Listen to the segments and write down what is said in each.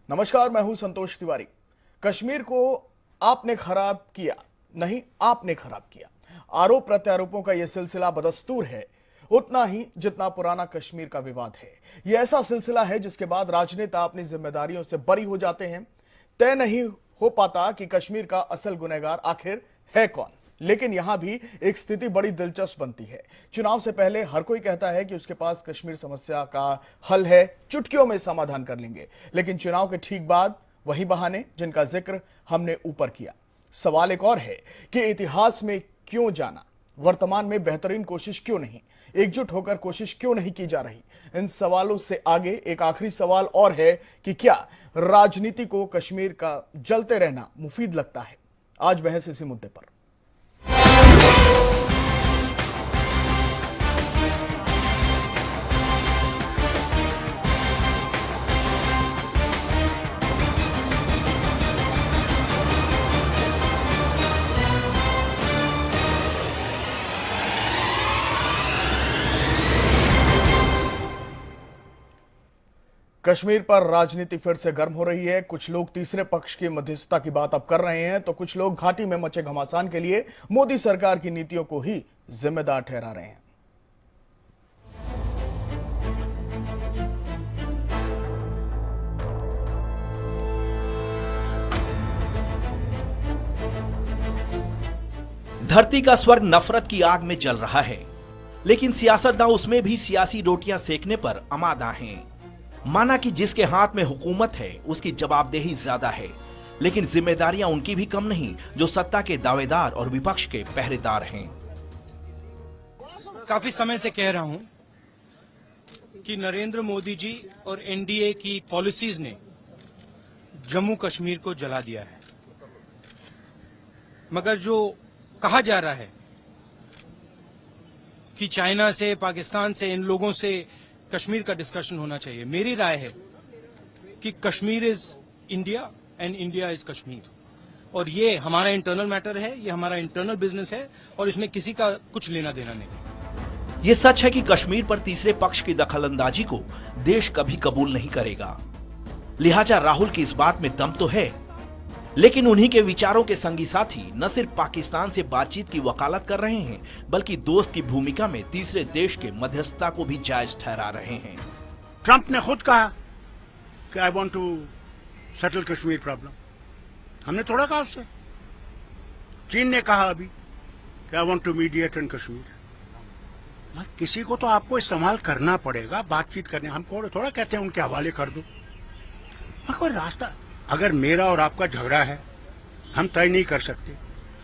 नमस्कार, मैं हूं संतोष तिवारी। कश्मीर को आपने खराब किया, नहीं आपने खराब किया। आरोप प्रत्यारोपों का यह सिलसिला बदस्तूर है, उतना ही जितना पुराना कश्मीर का विवाद है। यह ऐसा सिलसिला है जिसके बाद राजनेता अपनी जिम्मेदारियों से बरी हो जाते हैं। तय नहीं हो पाता कि कश्मीर का असल गुनहगार आखिर है कौन। लेकिन यहां भी एक स्थिति बड़ी दिलचस्प बनती है। चुनाव से पहले हर कोई कहता है कि उसके पास कश्मीर समस्या का हल है, चुटकियों में समाधान कर लेंगे। लेकिन चुनाव के ठीक बाद वही बहाने जिनका जिक्र हमने ऊपर किया। सवाल एक और है कि इतिहास में क्यों जाना, वर्तमान में बेहतरीन कोशिश क्यों नहीं, एकजुट होकर कोशिश क्यों नहीं की जा रही। इन सवालों से आगे एक आखिरी सवाल और है कि क्या राजनीति को कश्मीर का जलते रहना मुफीद लगता है। आज बहस इसी मुद्दे पर। कश्मीर पर राजनीति फिर से गर्म हो रही है। कुछ लोग तीसरे पक्ष की मध्यस्थता की बात अब कर रहे हैं, तो कुछ लोग घाटी में मचे घमासान के लिए मोदी सरकार की नीतियों को ही जिम्मेदार ठहरा रहे हैं। धरती का स्वर्ग नफरत की आग में जल रहा है, लेकिन सियासतदान उसमें भी सियासी रोटियां सेकने पर आमादा हैं। माना कि जिसके हाथ में हुकूमत है उसकी जवाबदेही ज्यादा है, लेकिन जिम्मेदारियां उनकी भी कम नहीं जो सत्ता के दावेदार और विपक्ष के पहरेदार हैं। काफी समय से कह रहा हूं कि नरेंद्र मोदी जी और एनडीए की पॉलिसीज ने जम्मू कश्मीर को जला दिया है। मगर जो कहा जा रहा है कि चाइना से, पाकिस्तान से, इन लोगों से कश्मीर का डिस्कशन होना चाहिए, मेरी राय है कि Kashmir is India and India is Kashmir. और ये हमारा इंटरनल मैटर है, ये हमारा इंटरनल बिजनेस है और इसमें किसी का कुछ लेना देना नहीं। ये सच है कि कश्मीर पर तीसरे पक्ष की दखलंदाजी को देश कभी कबूल नहीं करेगा। लिहाजा राहुल की इस बात में दम तो है, लेकिन उन्हीं के विचारों के संगी साथी न सिर्फ पाकिस्तान से बातचीत की वकालत कर रहे हैं, बल्कि दोस्त की भूमिका में तीसरे देश के मध्यस्थता को भी जायज ठहरा रहे हैं। ट्रंप ने खुद कहा कि I want to settle Kashmir problem. हमने थोड़ा कहा उससे। चीन ने कहा अभी कि I want to mediate in Kashmir. किसी को तो आपको इस्तेमाल करना पड़ेगा बातचीत करने। हम थोड़ा कहते हैं उनके हवाले कर दो। कोई रास्ता, अगर मेरा और आपका झगड़ा है, हम तय नहीं कर सकते,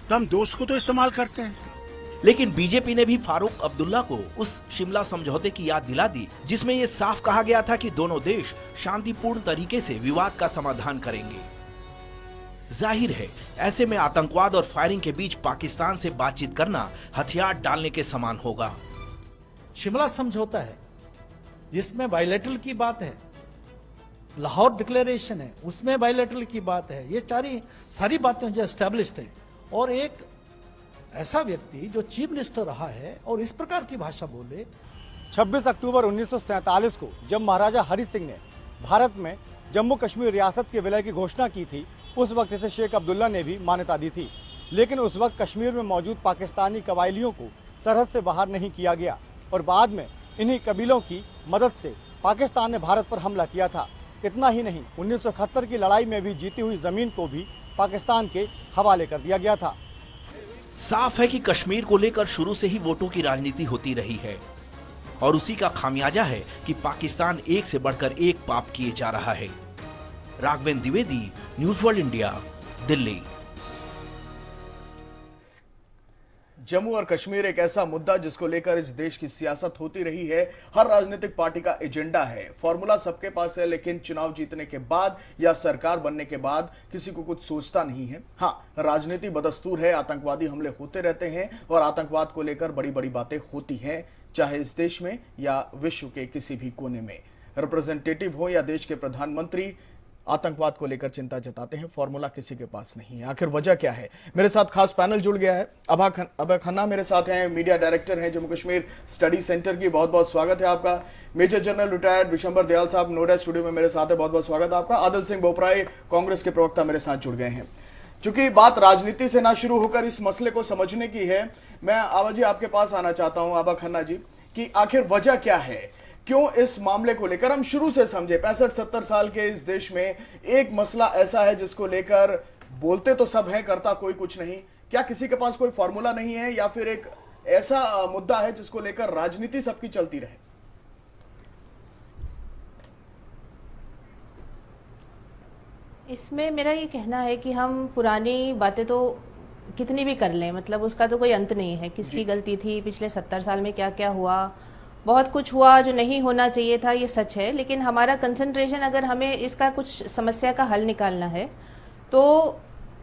तो हम दोस्त को तो इस्तेमाल करते हैं। लेकिन बीजेपी ने भी फारूक अब्दुल्ला को उस शिमला समझौते की याद दिला दी, जिसमें ये साफ कहा गया था कि दोनों देश शांतिपूर्ण तरीके से विवाद का समाधान करेंगे। जाहिर है, ऐसे में आतंकवाद और फायरिंग के बीच पाकिस्तान से बातचीत करना हथियार डालने के समान होगा। शिमला समझौता है जिसमें बायलैटरल की बात है, लाहौर डिक्लेरेशन है उसमें बायलैटरल की बात है, ये सारी बातें जो एस्टैब्लिश्ड हैं। और एक ऐसा व्यक्ति जो चीफ मिनिस्टर रहा है और इस प्रकार की भाषा बोले। 26 अक्टूबर 1947 को जब महाराजा हरि सिंह ने भारत में जम्मू कश्मीर रियासत के विलय की घोषणा की थी, उस वक्त इसे शेख अब्दुल्ला ने भी मान्यता दी थी। लेकिन उस वक्त कश्मीर में मौजूद पाकिस्तानी कबायलियों को सरहद से बाहर नहीं किया गया और बाद में इन्हीं कबीलों की मदद से पाकिस्तान ने भारत पर हमला किया था। इतना ही नहीं, 1971 की लड़ाई में भी जीती हुई जमीन को भी पाकिस्तान के हवाले कर दिया गया था। साफ है कि कश्मीर को लेकर शुरू से ही वोटों की राजनीति होती रही है और उसी का खामियाजा है कि पाकिस्तान एक से बढ़कर एक पाप किए जा रहा है। Raghavendra Dwivedi, news world India, Delhi. Jammu और कश्मीर एक ऐसा मुद्दा जिसको लेकर इस देश की सियासत होती रही है। हर राजनीतिक पार्टी का एजेंडा है, फॉर्मूला सबके पास है, लेकिन चुनाव जीतने के बाद या सरकार बनने के बाद किसी को कुछ सोचता नहीं है। हाँ, राजनीति बदस्तूर है, आतंकवादी हमले होते रहते हैं और आतंकवाद को लेकर बड़ी बड़ी बातें होती हैं, चाहे इस देश में या विश्व के किसी भी कोने में। रिप्रेजेंटेटिव हो या देश के प्रधानमंत्री, आतंकवाद को लेकर चिंता जताते हैं, फॉर्मूला किसी के पास नहीं है। आखिर वजह क्या है? मेरे साथ खास पैनल जुड़ गया है। अभय खन्ना मेरे साथ हैं, मीडिया डायरेक्टर हैं जम्मू कश्मीर स्टडी सेंटर की। बहुत बहुत स्वागत है आपका। Major general retired Vishambar Dayal sahab Noida studio में मेरे साथ है, बहुत बहुत स्वागत है आपका। आदिल सिंह बोपराय कांग्रेस के प्रवक्ता मेरे साथ जुड़ गए हैं। चूंकि बात राजनीति से ना शुरू होकर इस मसले को समझने की है, मैं आवा जी आपके पास आना चाहता हूं, आबा खन्ना जी, कि आखिर वजह क्या है, क्यों इस मामले को लेकर हम शुरू से समझे 65-70 साल के इस देश में एक मसला ऐसा है जिसको लेकर बोलते तो सब हैं, करता कोई कुछ नहीं। क्या किसी के पास कोई फॉर्मूला नहीं है या फिर एक ऐसा मुद्दा है जिसको लेकर राजनीति सबकी चलती रहे? इसमें मेरा ये कहना है कि हम पुरानी बातें तो कितनी भी कर लें, मतलब उसका तो कोई अंत नहीं है। किसकी गलती थी, पिछले 70 साल में क्या क्या हुआ, बहुत कुछ हुआ जो नहीं होना चाहिए था, ये सच है। लेकिन हमारा कंसंट्रेशन, अगर हमें इसका कुछ समस्या का हल निकालना है तो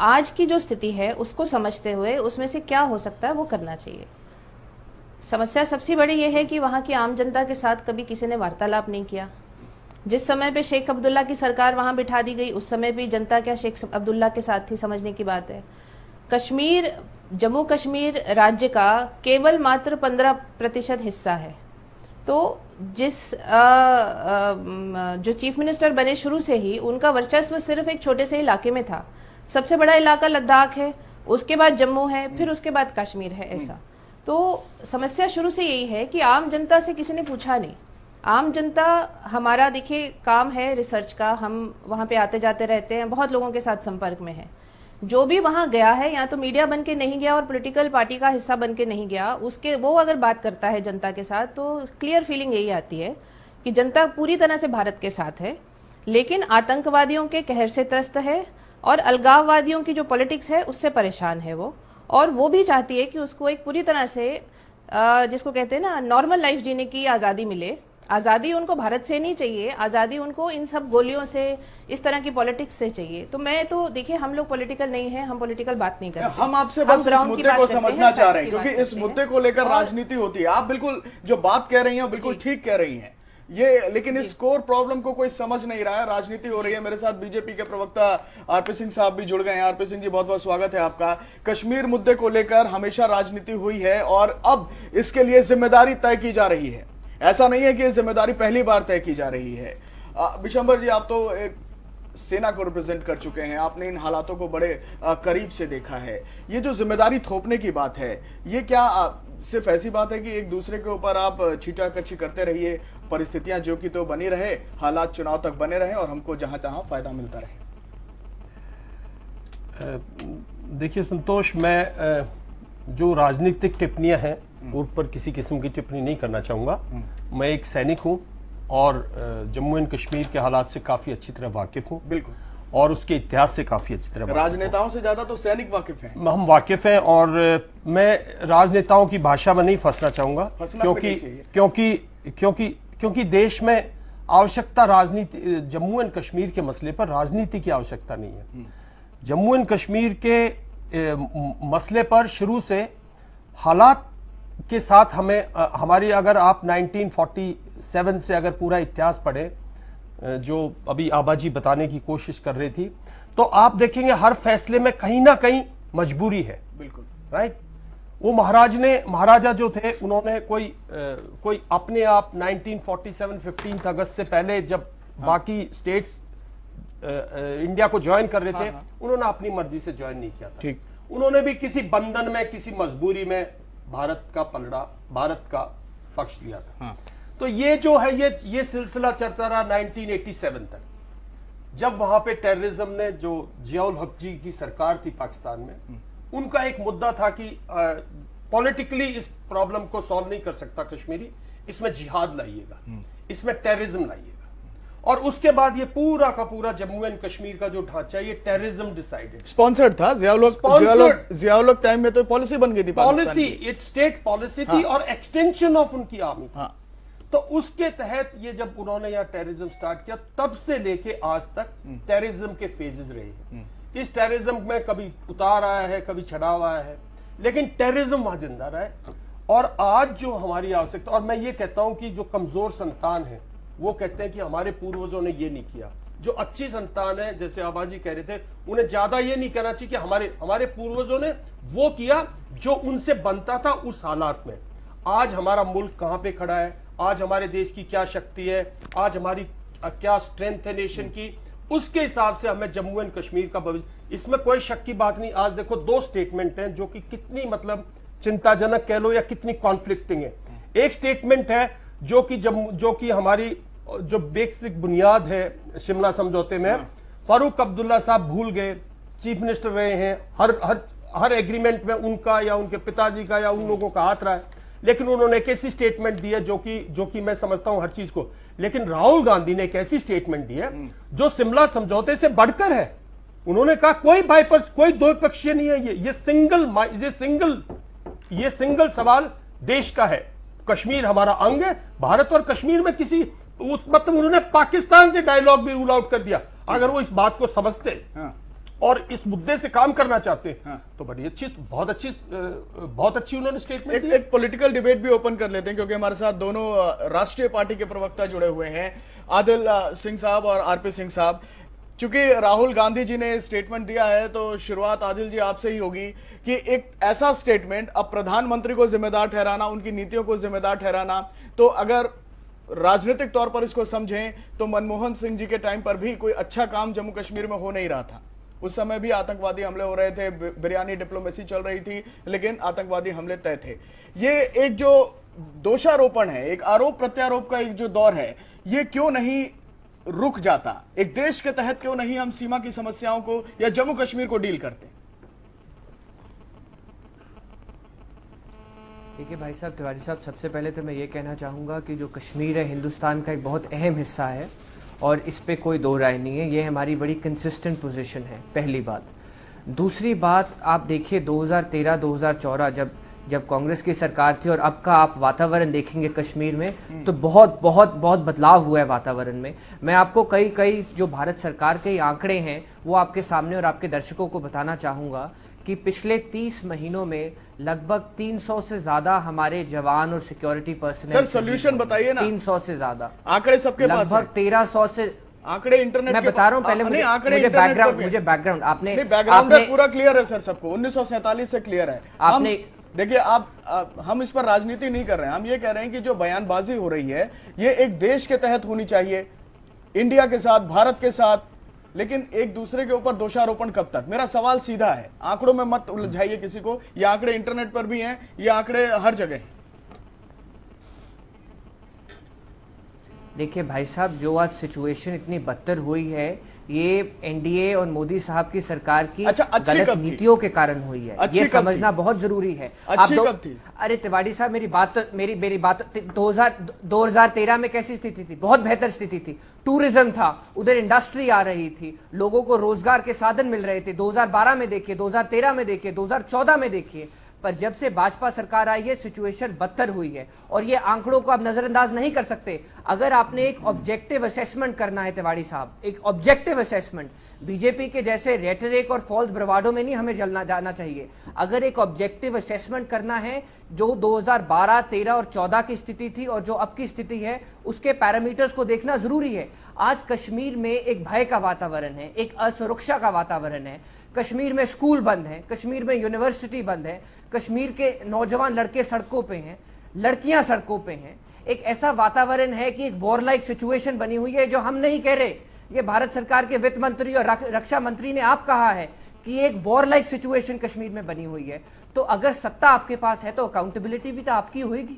आज की जो स्थिति है उसको समझते हुए उसमें से क्या हो सकता है वो करना चाहिए। समस्या सबसे बड़ी ये है कि वहाँ की आम जनता के साथ कभी किसी ने वार्तालाप नहीं किया। जिस समय पे शेख अब्दुल्ला की सरकार वहाँ बिठा दी गई, उस समय भी जनता क्या शेख अब्दुल्ला के साथ थी, समझने की बात है। कश्मीर, जम्मू कश्मीर राज्य का केवल मात्र 15% हिस्सा है। तो जो चीफ मिनिस्टर बने शुरू से ही उनका वर्चस्व सिर्फ एक छोटे से इलाके में था। सबसे बड़ा इलाका लद्दाख है, उसके बाद जम्मू है, फिर उसके बाद कश्मीर है, ऐसा। तो समस्या शुरू से यही है कि आम जनता से किसी ने पूछा नहीं। आम जनता, हमारा देखिए काम है रिसर्च का, हम वहाँ पे आते जाते रहते हैं, बहुत लोगों के साथ संपर्क में है। जो भी वहाँ गया है, या तो मीडिया बन के नहीं गया और पॉलिटिकल पार्टी का हिस्सा बन के नहीं गया, उसके वो अगर बात करता है जनता के साथ तो क्लियर फीलिंग यही आती है कि जनता पूरी तरह से भारत के साथ है, लेकिन आतंकवादियों के कहर से त्रस्त है और अलगाववादियों की जो पॉलिटिक्स है उससे परेशान है वो। और वो भी चाहती है कि उसको एक पूरी तरह से जिसको कहते हैं ना नॉर्मल लाइफ जीने की आज़ादी मिले। आज़ादी उनको भारत से नहीं चाहिए, आज़ादी उनको इन सब गोलियों से, इस तरह की पॉलिटिक्स से चाहिए। तो मैं तो देखिए, हम लोग पॉलिटिकल नहीं है, हम पॉलिटिकल बात नहीं करते। हम आपसे बस इस मुद्दे को समझना चाह रहे हैं, क्योंकि इस मुद्दे को लेकर राजनीति होती है। आप बिल्कुल जो बात कह रही हैं बिल्कुल ठीक कह रही हैं ये, लेकिन इस कोर प्रॉब्लम को कोई समझ नहीं रहा है, राजनीति हो रही है। मेरे साथ बीजेपी के प्रवक्ता आरपी सिंह साहब भी जुड़ गए हैं। आरपी सिंह जी, बहुत बहुत स्वागत है आपका। कश्मीर मुद्दे को लेकर हमेशा राजनीति हुई है और अब इसके लिए जिम्मेदारी तय की जा रही है। ऐसा नहीं है कि ये जिम्मेदारी पहली बार तय की जा रही है। विशंबर जी, आप तो एक सेना को रिप्रेजेंट कर चुके हैं, आपने इन हालातों को बड़े करीब से देखा है। ये जो जिम्मेदारी थोपने की बात है, ये क्या सिर्फ ऐसी बात है कि एक दूसरे के ऊपर आप छींटाकछी करते रहिए, परिस्थितियां जो कि तो बनी रहे, हालात चुनाव तक बने रहे और हमको जहां तहां फायदा मिलता रहे? देखिए संतोष, मैं जो राजनीतिक टिप्पणियां हैं उन पर किसी किस्म की टिप्पणी नहीं करना चाहूँगा। मैं एक सैनिक हूँ और जम्मू एंड कश्मीर के हालात से काफ़ी अच्छी तरह वाकिफ़ हूँ। बिल्कुल। और उसके इतिहास से काफ़ी अच्छी तरह राजनेताओं से ज़्यादा तो सैनिक वाकिफ़ हैं। हम वाकिफ़ हैं और मैं राजनेताओं की भाषा में नहीं फंसना चाहूँगा, क्योंकि देश में आवश्यकता राजनीति, जम्मू एंड कश्मीर के मसले पर राजनीति की आवश्यकता नहीं है। जम्मू एंड कश्मीर के मसले पर शुरू से हालात के साथ हमारी, अगर आप 1947 से अगर पूरा इतिहास पढ़े, जो अभी आबाजी बताने की कोशिश कर रही थी, तो आप देखेंगे हर फैसले में कहीं ना कहीं मजबूरी है। बिल्कुल राइट। वो महाराजा जो थे, उन्होंने कोई अपने आप 1947 15 अगस्त से पहले जब बाकी स्टेट्स इंडिया को ज्वाइन कर रहे थे, उन्होंने अपनी मर्जी से ज्वाइन नहीं किया था। ठीक। उन्होंने भी किसी बंधन में, किसी मजबूरी में भारत का पक्ष लिया था। तो ये जो है, ये सिलसिला चलता रहा 1987 तक, जब वहां पे टेररिज्म ने, जो जियाउल हक जी की सरकार थी पाकिस्तान में, उनका एक मुद्दा था कि पॉलिटिकली इस प्रॉब्लम को सॉल्व नहीं कर सकता कश्मीरी, इसमें जिहाद लाइएगा, इसमें टेररिज्म लाइएगा। और उसके बाद ये पूरा का पूरा जम्मू एंड कश्मीर का जो ढांचा है, ये टेररिज्म डिसाइडेड, स्पॉन्सर्ड था। जियाउल हक टाइम में तो पॉलिसी बन गई थी, पॉलिसी, इट स्टेट पॉलिसी थी और एक्सटेंशन ऑफ उनकी आर्मी थी। तो उसके तहत ये जब उन्होंने यहाँ टेररिज्म स्टार्ट किया, तब से लेके आज तक टेररिज्म के फेजेस रहे हैं। इस टेररिज्म में कभी उतार आया है, कभी चढ़ाव आया है, लेकिन टेररिज्म वहां जिंदा रहा है। और आज जो हमारी आवश्यकता, और मैं ये कहता हूं कि जो कमजोर संतान है वो कहते हैं कि हमारे पूर्वजों ने ये नहीं किया, जो अच्छी संतान है, जैसे आबा जी कह रहे थे, उन्हें ज्यादा ये नहीं कहना चाहिए कि हमारे पूर्वजों ने वो किया जो उनसे बनता था उस हालात में। आज हमारा मुल्क कहां पे खड़ा है, आज हमारे देश की क्या शक्ति है, आज हमारी क्या स्ट्रेंथ है नेशन की, उसके हिसाब से हमें जम्मू एंड कश्मीर का भविष्य, इसमें कोई शक की बात नहीं। आज देखो 2 स्टेटमेंट हैं जो कि कितनी मतलब चिंताजनक कह लो या कितनी कॉन्फ्लिक्टिंग है। एक स्टेटमेंट है जो कि हमारी जो बेसिक बुनियाद है शिमला समझौते में, फारूक अब्दुल्ला साहब भूल गए, चीफ मिनिस्टर रहे हैं, हर एग्रीमेंट में उनका या उनके पिताजी का या उन लोगों का हाथ रहा है, लेकिन उन्होंने एक ऐसी स्टेटमेंट दी है जो कि मैं समझता हूं हर चीज को। लेकिन राहुल गांधी ने एक ऐसी स्टेटमेंट दी है जो शिमला समझौते से बढ़कर है। उन्होंने कहा कोई दो पक्षीय नहीं है, ये सिंगल सवाल देश का है, कश्मीर हमारा अंग है, भारत और कश्मीर में किसी मतलब उन्होंने पाकिस्तान से डायलॉग भी रूल आउट कर दिया। अगर वो इस बात को समझते और इस मुद्दे से काम करना चाहते तो बहुत अच्छी उन्होंने स्टेटमेंट दी। एक पॉलिटिकल डिबेट भी ओपन कर लेते हैं, क्योंकि हमारे साथ दोनों राष्ट्रीय पार्टी के प्रवक्ता जुड़े हुए हैं, आदिल सिंह साहब और आरपी सिंह साहब। चूंकि राहुल गांधी जी ने स्टेटमेंट दिया है तो शुरुआत आदिल जी आपसे ही होगी कि एक ऐसा स्टेटमेंट अब प्रधानमंत्री को जिम्मेदार ठहराना, उनकी नीतियों को जिम्मेदार ठहराना, तो अगर राजनीतिक तौर पर इसको समझें तो मनमोहन सिंह जी के टाइम पर भी कोई अच्छा काम जम्मू कश्मीर में हो नहीं रहा था। उस समय भी आतंकवादी हमले हो रहे थे, बिरयानी डिप्लोमेसी चल रही थी, लेकिन आतंकवादी हमले तय थे। ये एक जो दोषारोपण है, एक आरोप प्रत्यारोप का एक जो दौर है, ये क्यों नहीं रुक जाता? एक देश के तहत क्यों नहीं हम सीमा की समस्याओं को या जम्मू कश्मीर को डील करते? देखिए भाई साहब, तिवारी साहब, सबसे पहले तो मैं ये कहना चाहूँगा कि जो कश्मीर है हिंदुस्तान का एक बहुत अहम हिस्सा है और इस पे कोई दो राय नहीं है। ये हमारी बड़ी कंसिस्टेंट पोजीशन है, पहली बात। दूसरी बात, आप देखिए 2013-2014 जब कांग्रेस की सरकार थी और अब का आप वातावरण देखेंगे कश्मीर में तो बहुत बहुत बहुत बदलाव हुआ है वातावरण में। मैं आपको कई जो भारत सरकार के आंकड़े हैं वो आपके सामने और आपके दर्शकों को बताना चाहूँगा कि पिछले 30 महीनों में लगभग 300 से ज्यादा हमारे जवान और सिक्योरिटी पर्सनल। सर सोल्यूशन बताइए ना। 300 से ज्यादा आंकड़े सबके पास है। लगभग 1300 से आंकड़े इंटरनेट मैं बता रहा हूं, पहले मुझे बैकग्राउंड आपने पूरा क्लियर है सर, सबको 1947 से क्लियर है। आपने देखिए, हम इस पर राजनीति नहीं कर रहे हैं, हम ये कह रहे हैं कि जो बयानबाजी हो रही है ये एक देश के तहत होनी चाहिए, इंडिया के साथ, भारत के साथ, लेकिन एक दूसरे के ऊपर दोषारोपण कब तक? मेरा सवाल सीधा है, आंकड़ों में मत उलझाइए किसी को। ये आंकड़े इंटरनेट पर भी हैं, ये आंकड़े हर जगह हैं। देखिए भाई साहब, जो आज सिचुएशन इतनी बदतर हुई है ये एनडीए और मोदी साहब की सरकार की गलत नीतियों के कारण हुई है। ये समझना बहुत जरूरी है। अरे तिवारी साहब, मेरी बात 2013 में कैसी स्थिति थी? बहुत बेहतर स्थिति थी। टूरिज्म था, उधर इंडस्ट्री आ रही थी, लोगों को रोजगार के साधन मिल रहे थे। 2012 में देखिए, 2013 में देखिए, 2014 में देखिए, पर जब से भाजपा सरकार आई है सिचुएशन बदतर हुई है और ये आंकड़ों को आप नजरअंदाज नहीं कर सकते। अगर आपने एक ऑब्जेक्टिव असेसमेंट करना है तिवारी साहब, एक ऑब्जेक्टिव असेसमेंट, बीजेपी के जैसे रेटरिक और फॉल्स ब्रवाडो में नहीं हमें जाना चाहिए। अगर एक ऑब्जेक्टिव असेसमेंट करना है जो 2012, 13 और 14 की स्थिति थी और जो अब की स्थिति है, उसके पैरामीटर्स को देखना जरूरी है। आज कश्मीर में एक भय का वातावरण है, एक असुरक्षा का वातावरण है। कश्मीर में स्कूल बंद है, कश्मीर में यूनिवर्सिटी बंद है, कश्मीर के नौजवान लड़के सड़कों पे हैं, लड़कियां सड़कों पे हैं। एक ऐसा वातावरण है कि एक वॉर लाइक सिचुएशन बनी हुई है, जो हम नहीं कह रहे, ये भारत सरकार के वित्त मंत्री और रक्षा मंत्री ने आप कहा है कि एक वॉर लाइक सिचुएशन कश्मीर में बनी हुई है। तो अगर सत्ता आपके पास है तो अकाउंटेबिलिटी भी तो आपकी होगी।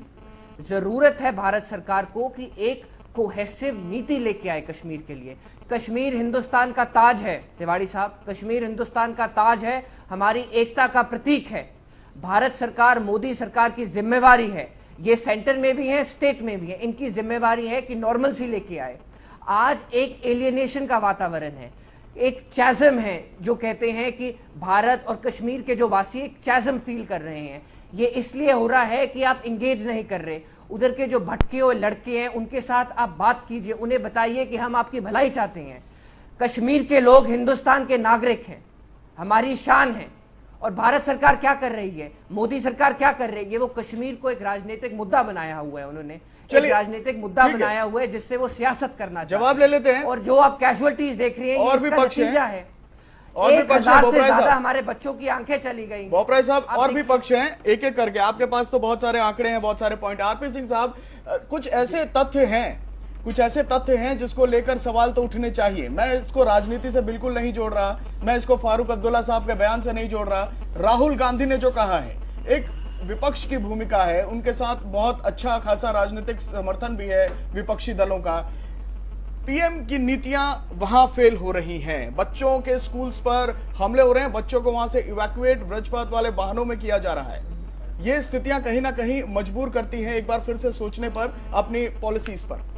जरूरत है भारत सरकार को कि एक कोहेसिव नीति लेके आए कश्मीर के लिए। कश्मीर हिंदुस्तान का ताज है तिवारी साहब, कश्मीर हिंदुस्तान का ताज है, हमारी एकता का प्रतीक है। भारत सरकार, मोदी सरकार की जिम्मेवारी है, ये सेंटर में भी है, स्टेट में भी है, इनकी जिम्मेवारी है कि नॉर्मलसी लेके आए। आज एक एलियनेशन का वातावरण है, एक चैज़म है, जो कहते हैं कि भारत और कश्मीर के जो वासी एक चैज़म फील कर रहे हैं। ये इसलिए हो रहा है कि आप इंगेज नहीं कर रहे। उधर के जो भटके हुए लड़के हैं उनके साथ आप बात कीजिए, उन्हें बताइए कि हम आपकी भलाई चाहते हैं। कश्मीर के लोग हिंदुस्तान के नागरिक हैं, हमारी शान है, और भारत सरकार क्या कर रही है, मोदी सरकार क्या कर रही है, वो कश्मीर को एक राजनीतिक मुद्दा बनाया हुआ है। उन्होंने एक राजनीतिक मुद्दा बनाया हुआ है जिससे वो सियासत करना जवाब ले लेते हैं। और जो आप कैजुअलिटीज देख रही हैं, और भी पक्ष है। और भी पक्ष हैं, से ज्यादा हमारे बच्चों की आंखें चली गई। बोपराय साहब, और भी पक्ष हैं, एक एक करके। आपके पास तो बहुत सारे आंकड़े हैं, बहुत सारे पॉइंट। आरपी सिंह साहब, कुछ ऐसे तथ्य हैं जिसको लेकर सवाल तो उठने चाहिए। मैं इसको राजनीति से बिल्कुल नहीं जोड़ रहा, मैं इसको फारूक अब्दुल्ला साहब के बयान से नहीं जोड़ रहा। राहुल गांधी ने जो कहा है, एक विपक्ष की भूमिका है, उनके साथ बहुत अच्छा खासा राजनीतिक समर्थन भी है विपक्षी दलों का। पीएम की नीतियां वहां फेल हो रही हैं, बच्चों के स्कूल्स पर हमले हो रहे हैं, बच्चों को वहां से इवैक्यूएट वज्रपात वाले वाहनों में किया जा रहा है। ये स्थितियां कहीं ना कहीं मजबूर करती हैं एक बार फिर से सोचने पर, अपनी पॉलिसीज पर।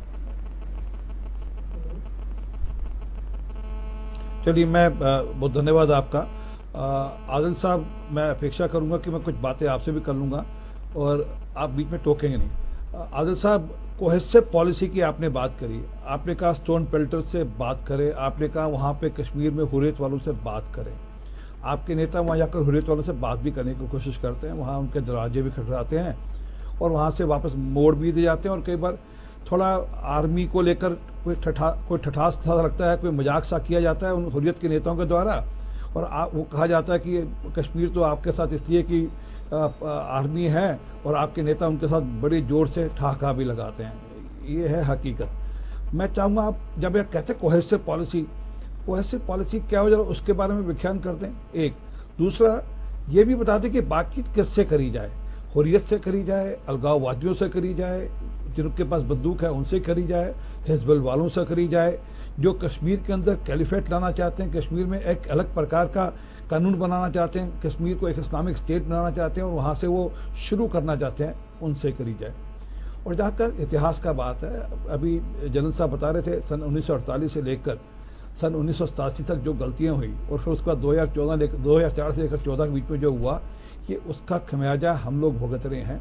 चलिए, मैं बहुत धन्यवाद आपका। आदिल साहब, मैं अपेक्षा करूंगा कि मैं कुछ बातें आपसे भी कर लूंगा और आप बीच में टोकेंगे नहीं। आदिल साहब, कोहेसिव पॉलिसी की आपने बात करी, आपने कहा स्टोन पेल्टर से बात करें, आपने कहा वहाँ पे कश्मीर में हुर्रियत वालों से बात करें। आपके नेता वहाँ जाकर हुर्रियत वालों से बात भी करने की कोशिश करते हैं, वहाँ उनके दरवाजे भी खटखटाते हैं और वहाँ से वापस मोड़ भी दे जाते हैं। और कई बार थोड़ा आर्मी को लेकर कोई ठठास सा लगता है, कोई मजाक सा किया जाता है उन हुर्रियत के नेताओं के द्वारा, और वो कहा जाता है कि कश्मीर तो आपके साथ इसलिए कि आर्मी है, और आपके नेता उनके साथ बड़े जोर से ठहाका भी लगाते हैं। ये है हकीकत। मैं चाहूँगा आप जब ये कहते हैं कोहेसिव पॉलिसी क्या हो, जरा उसके बारे में व्याख्यान करते हैं। एक दूसरा ये भी बता दें कि बातचीत किससे करी जाए, हुर्रियत से करी जाए, अलगाववादियों से करी जाए, जिनके पास बंदूक है उनसे करी जाए, हिजबुल वालों से करी जाए, जो कश्मीर के अंदर कैलिफेट लाना चाहते हैं, कश्मीर में एक अलग प्रकार का कानून बनाना चाहते हैं, कश्मीर को एक इस्लामिक स्टेट बनाना चाहते हैं और वहाँ से वो शुरू करना चाहते हैं, उनसे करी जाए। और जहाँ तक इतिहास का बात है, अभी जनरल साहब बता रहे थे सन 1948 से लेकर सन 1987 तक जो गलतियाँ हुई और फिर उसके बाद 2004 से लेकर 14 के बीच में जो हुआ, कि उसका खमियाजा हम लोग भुगत रहे हैं।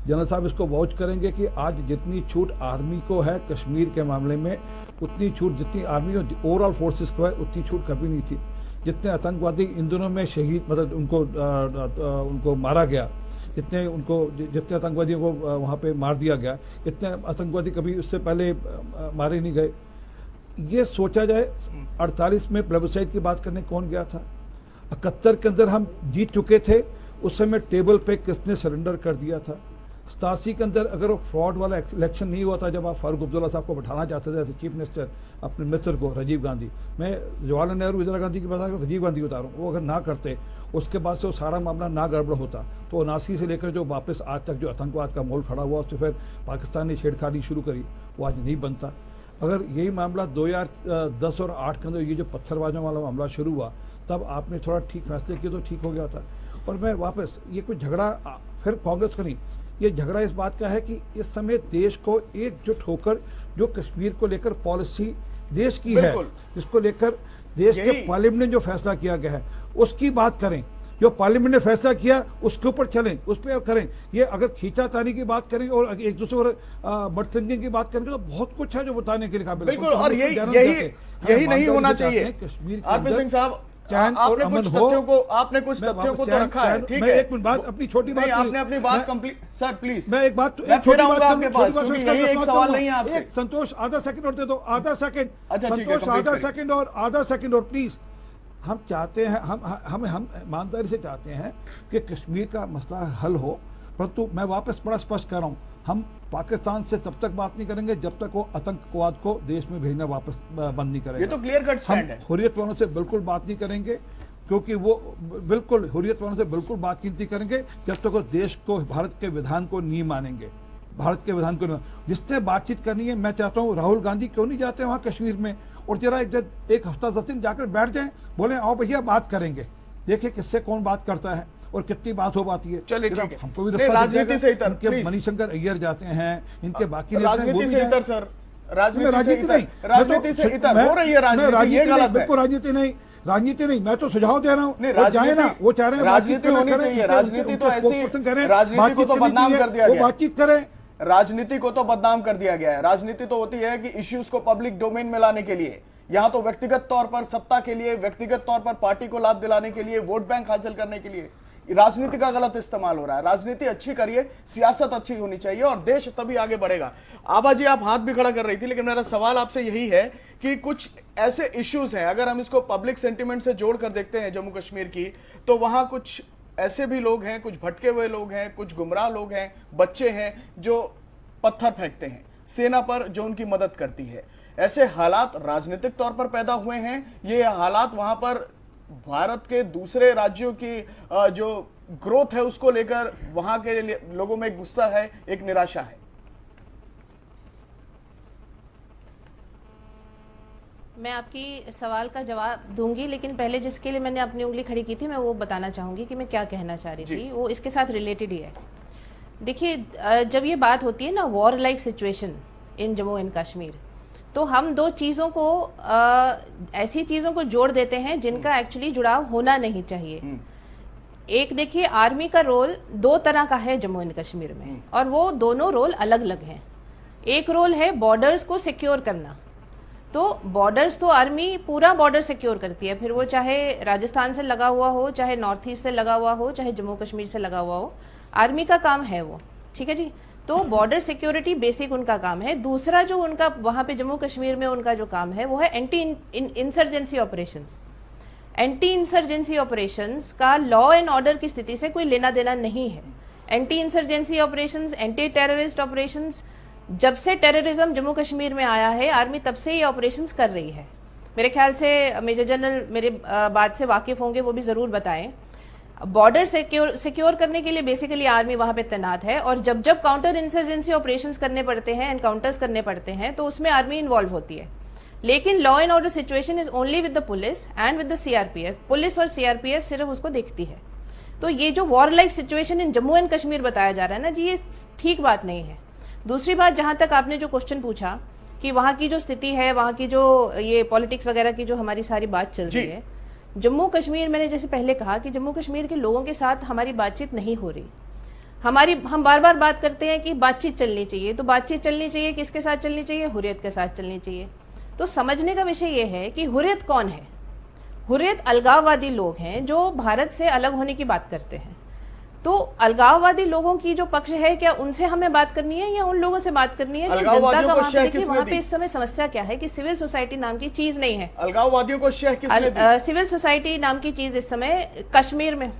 जनरल साहब इसको वाउच करेंगे कि आज जितनी छूट आर्मी को है कश्मीर के मामले में, उतनी छूट जितनी आर्मी और ओवरऑल फोर्सेस को है उतनी छूट कभी नहीं थी। जितने आतंकवादी इन दिनों में शहीद, मतलब उनको मारा गया, जितने आतंकवादियों को वहाँ पे मार दिया गया, इतने आतंकवादी कभी उससे पहले मारे नहीं गए। ये सोचा जाए, 48 में प्लेबसाइट की बात करने कौन गया था? 71 के अंदर हम जीत चुके थे, उस समय टेबल पे किसने सरेंडर कर दिया था? 87 के अंदर अगर वो फ्रॉड वाला इलेक्शन नहीं हुआ था, जब आप फारूक अब्दुल्ला साहब को बैठाना चाहते थे चीफ मिनिस्टर, अपने मित्र को राजीव गांधी, मैं जवाहरलाल नेहरू, इंदिरा गांधी की बात राजीव गांधी बता रहा हूँ, वो अगर ना करते, उसके बाद से वो सारा मामला ना गड़बड़ होता, तो 79 से लेकर जो वापस आज तक जो आतंकवाद का मोल खड़ा हुआ, उससे फिर पाकिस्तान ने छेड़खानी शुरू करी, वो आज नहीं बनता। अगर यही मामला 2010 और 8 के अंदर ये जो पत्थरबाजों वाला मामला शुरू हुआ, तब आपने थोड़ा ठीक फैसले किए तो ठीक हो गया था। और मैं वापस, ये कोई झगड़ा फिर कांग्रेस का नहीं, ये झगड़ा इस बात का है कि इस समय देश को एकजुट होकर जो कश्मीर को लेकर पॉलिसी देश की है, जिसको लेकर देश के पार्लियामेंट ने जो फैसला किया गया है उसकी बात करें। जो पार्लियामेंट ने फैसला किया उसके ऊपर चलें, उस पर करें। ये अगर खींचातानी की बात करें और एक दूसरे पर बदतमीजी की बात करेंगे तो बहुत कुछ है जो बताने के लिए काबिल। बिल्कुल, और यही नहीं होना चाहिए। कश्मीर आरपी सिंह साहब, आपने कुछ तथ्यों को तो रखा है, ठीक है। एक मिनट बात, अपनी छोटी बात, आपने अपनी बात कंप्लीट, सर प्लीज। मैं एक बात, आपके पास, क्योंकि यही एक सवाल नहीं है आपसे। संतोष, आधा सेकंड और दे दो, आधा सेकंड। अच्छा ठीक है, संतोष, आधा सेकंड और प्लीज। हम चाहते हैं, हम ईमानदारी से चाहते हैं कि कश्मीर का मसला हल हो, परंतु मैं वापस बड़ा स्पष्ट कर रहा हूँ, हम पाकिस्तान से तब तक बात नहीं करेंगे जब तक वो आतंकवाद को देश में भेजना वापस बंद नहीं करेगा। ये तो क्लियर कट स्टैंड है। हुर्रियत वालों से बिल्कुल बात नहीं करेंगे, क्योंकि वो बिल्कुल हुर्रियत वालों से बिल्कुल बातचीत नहीं करेंगे जब तक वो देश को, भारत के विधान को नहीं मानेंगे। भारत के विधान को जिससे बातचीत करनी है, मैं चाहता हूँ राहुल गांधी क्यों नहीं जाते वहाँ कश्मीर में, और जरा एक हफ्ता 10 दिन जाकर बैठ जाएं, बोले आओ भैया बात करेंगे, देखिए किससे कौन बात करता है और कितनी बात हो पाती है। चलिए ठीक है, हमको भी राजनीति से इतर, इनके मनीशंकर अय्यर जाते हैं, इनके बाकी राजनीति से इतर, सर राजनीति से इतर हो रही है। राजनीति ये गलत है, बिल्कुल राजनीति नहीं, मैं तो सुझाव दे रहा हूँ, जाए ना, वो चाह रहे हैं राजनीति होनी चाहिए। राजनीति तो ऐसी, राजनीति को तो बदनाम कर दिया गया, बातचीत करें। राजनीति को तो बदनाम कर दिया गया है। राजनीति तो होती है कि इश्यूज को पब्लिक डोमेन में लाने के लिए, यहां तो व्यक्तिगत तौर पर सत्ता के लिए, व्यक्तिगत तौर पर पार्टी को लाभ दिलाने के लिए, वोट बैंक हासिल करने के लिए राजनीति का गलत इस्तेमाल हो रहा है। राजनीति अच्छी करिए, सियासत अच्छी होनी चाहिए और देश तभी आगे बढ़ेगा। आभा जी, आप हाथ भी खड़ा कर रही थी, लेकिन मेरा सवाल आपसे यही है कि कुछ ऐसे इश्यूज हैं, अगर हम इसको पब्लिक सेंटिमेंट से जोड़ कर देखते हैं जम्मू कश्मीर की, तो वहां कुछ ऐसे भी लोग हैं, कुछ भटके हुए लोग हैं, कुछ गुमराह लोग हैं, बच्चे हैं जो पत्थर फेंकते हैं सेना पर जो उनकी मदद करती है। ऐसे हालात राजनीतिक तौर पर पैदा हुए हैं, ये हालात वहां पर भारत के दूसरे राज्यों की जो ग्रोथ है उसको लेकर वहां के लोगों में एक गुस्सा है, एक निराशा है। मैं आपकी सवाल का जवाब दूंगी, लेकिन पहले जिसके लिए मैंने अपनी उंगली खड़ी की थी मैं वो बताना चाहूंगी कि मैं क्या कहना चाह रही थी। वो इसके साथ रिलेटेड ही है। देखिए, जब ये बात होती है ना war like situation in Jammu and Kashmir, तो हम दो चीज़ों को ऐसी चीज़ों को जोड़ देते हैं जिनका एक्चुअली जुड़ाव होना नहीं चाहिए। एक देखिए, आर्मी का रोल दो तरह का है जम्मू एंड कश्मीर में, और वो दोनों रोल अलग अलग हैं। एक रोल है बॉर्डर्स को सिक्योर करना, तो बॉर्डर्स तो आर्मी पूरा बॉर्डर सिक्योर करती है, फिर वो चाहे राजस्थान से लगा हुआ हो, चाहे नॉर्थ ईस्ट से लगा हुआ हो, चाहे जम्मू कश्मीर से लगा हुआ हो, आर्मी का काम है वो, ठीक है जी। तो बॉर्डर सिक्योरिटी बेसिक उनका काम है। दूसरा जो उनका वहां पे जम्मू कश्मीर में उनका जो काम है वो है anti insurgency operations. Anti insurgency operations का लॉ एंड ऑर्डर की स्थिति से कोई लेना देना नहीं है। Anti insurgency operations, anti terrorist operations, जब से टेररिज्म जम्मू कश्मीर में आया है आर्मी तब से ये ऑपरेशंस कर रही है। मेरे ख्याल से मेजर जनरल मेरे बात से वाकिफ होंगे, वो भी जरूर बताएं। बॉर्डर सिक्योर करने के लिए बेसिकली आर्मी वहां पे तैनात है, और जब जब काउंटर इंसर्जेंसी ऑपरेशंस करने पड़ते हैं, एनकाउंटर्स करने पड़ते हैं, तो उसमें आर्मी इन्वॉल्व होती है। लेकिन law and order situation is only with the police and with the CRPF. Police और सीआरपीएफ सिर्फ उसको देखती है। तो ये जो war like situation in Jammu and Kashmir बताया जा रहा है ना जी, ये ठीक बात नहीं है। दूसरी बात, जहां तक आपने जो क्वेश्चन पूछा कि वहां की जो स्थिति है, वहां की जो ये पॉलिटिक्स वगैरह की जो हमारी सारी बात चल रही है, जम्मू कश्मीर, मैंने जैसे पहले कहा कि जम्मू कश्मीर के लोगों के साथ हमारी बातचीत नहीं हो रही। हम बार बार बात करते हैं कि बातचीत चलनी चाहिए, तो बातचीत चलनी चाहिए, किसके साथ चलनी चाहिए? हुर्रियत के साथ चलनी चाहिए। तो समझने का विषय यह है कि हुर्रियत कौन है? हुर्रियत अलगाववादी लोग हैं जो भारत से अलग होने की बात करते हैं। तो अलगाववादी लोगों की जो पक्ष है, क्या उनसे हमें बात करनी है या उन लोगों से बात करनी है? जनता का वहां पे इस समय समस्या क्या है कि सिविल सोसाइटी नाम की चीज नहीं है। अलगाववादियों को शह किसने दी? सिविल सोसाइटी नाम की चीज इस समय कश्मीर में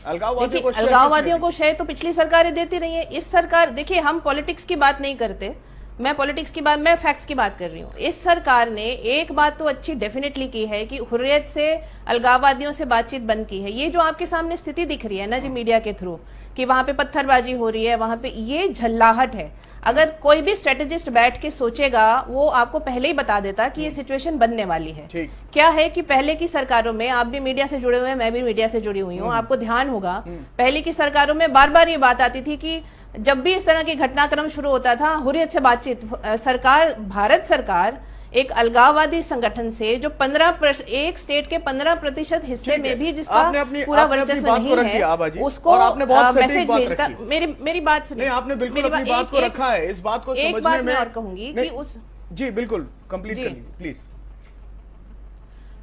अलगाववादियों को शह तो पिछली सरकारें देती रही है। इस सरकार, देखिए हम पॉलिटिक्स की बात नहीं करते, मैं फैक्ट्स की बात कर रही हूँ। इस सरकार ने एक बात तो अच्छी डेफिनेटली की है कि हुर्रियत से, अलगाववादियों से बातचीत बंद की है। ये जो आपके सामने स्थिति दिख रही है ना जी मीडिया के थ्रू कि वहां पे पत्थरबाजी हो रही है, वहां पे, ये झल्लाहट है। अगर कोई भी स्ट्रेटेजिस्ट बैठ के सोचेगा वो आपको पहले ही बता देता कि ये सिचुएशन बनने वाली है। क्या है कि पहले की सरकारों में, आप भी मीडिया से जुड़े हुए हैं, मैं भी मीडिया से जुड़ी हुई हूँ, आपको ध्यान होगा पहले की सरकारों में बार बार ये बात आती थी कि जब भी इस तरह की घटनाक्रम शुरू होता था, हुर्रियत से बातचीत, भारत सरकार एक अलगाववादी संगठन से जो एक स्टेट के 15% हिस्से में भी जिसका पूरा वर्चस्व नहीं है, उसको मैसेज भेजता। मेरी बात सुनिए। आपने बिल्कुल अपनी बात को रखा है। इस बात को समझने में और कहूंगी कि उस जी बिल्कुल कंप्लीट करिए प्लीज।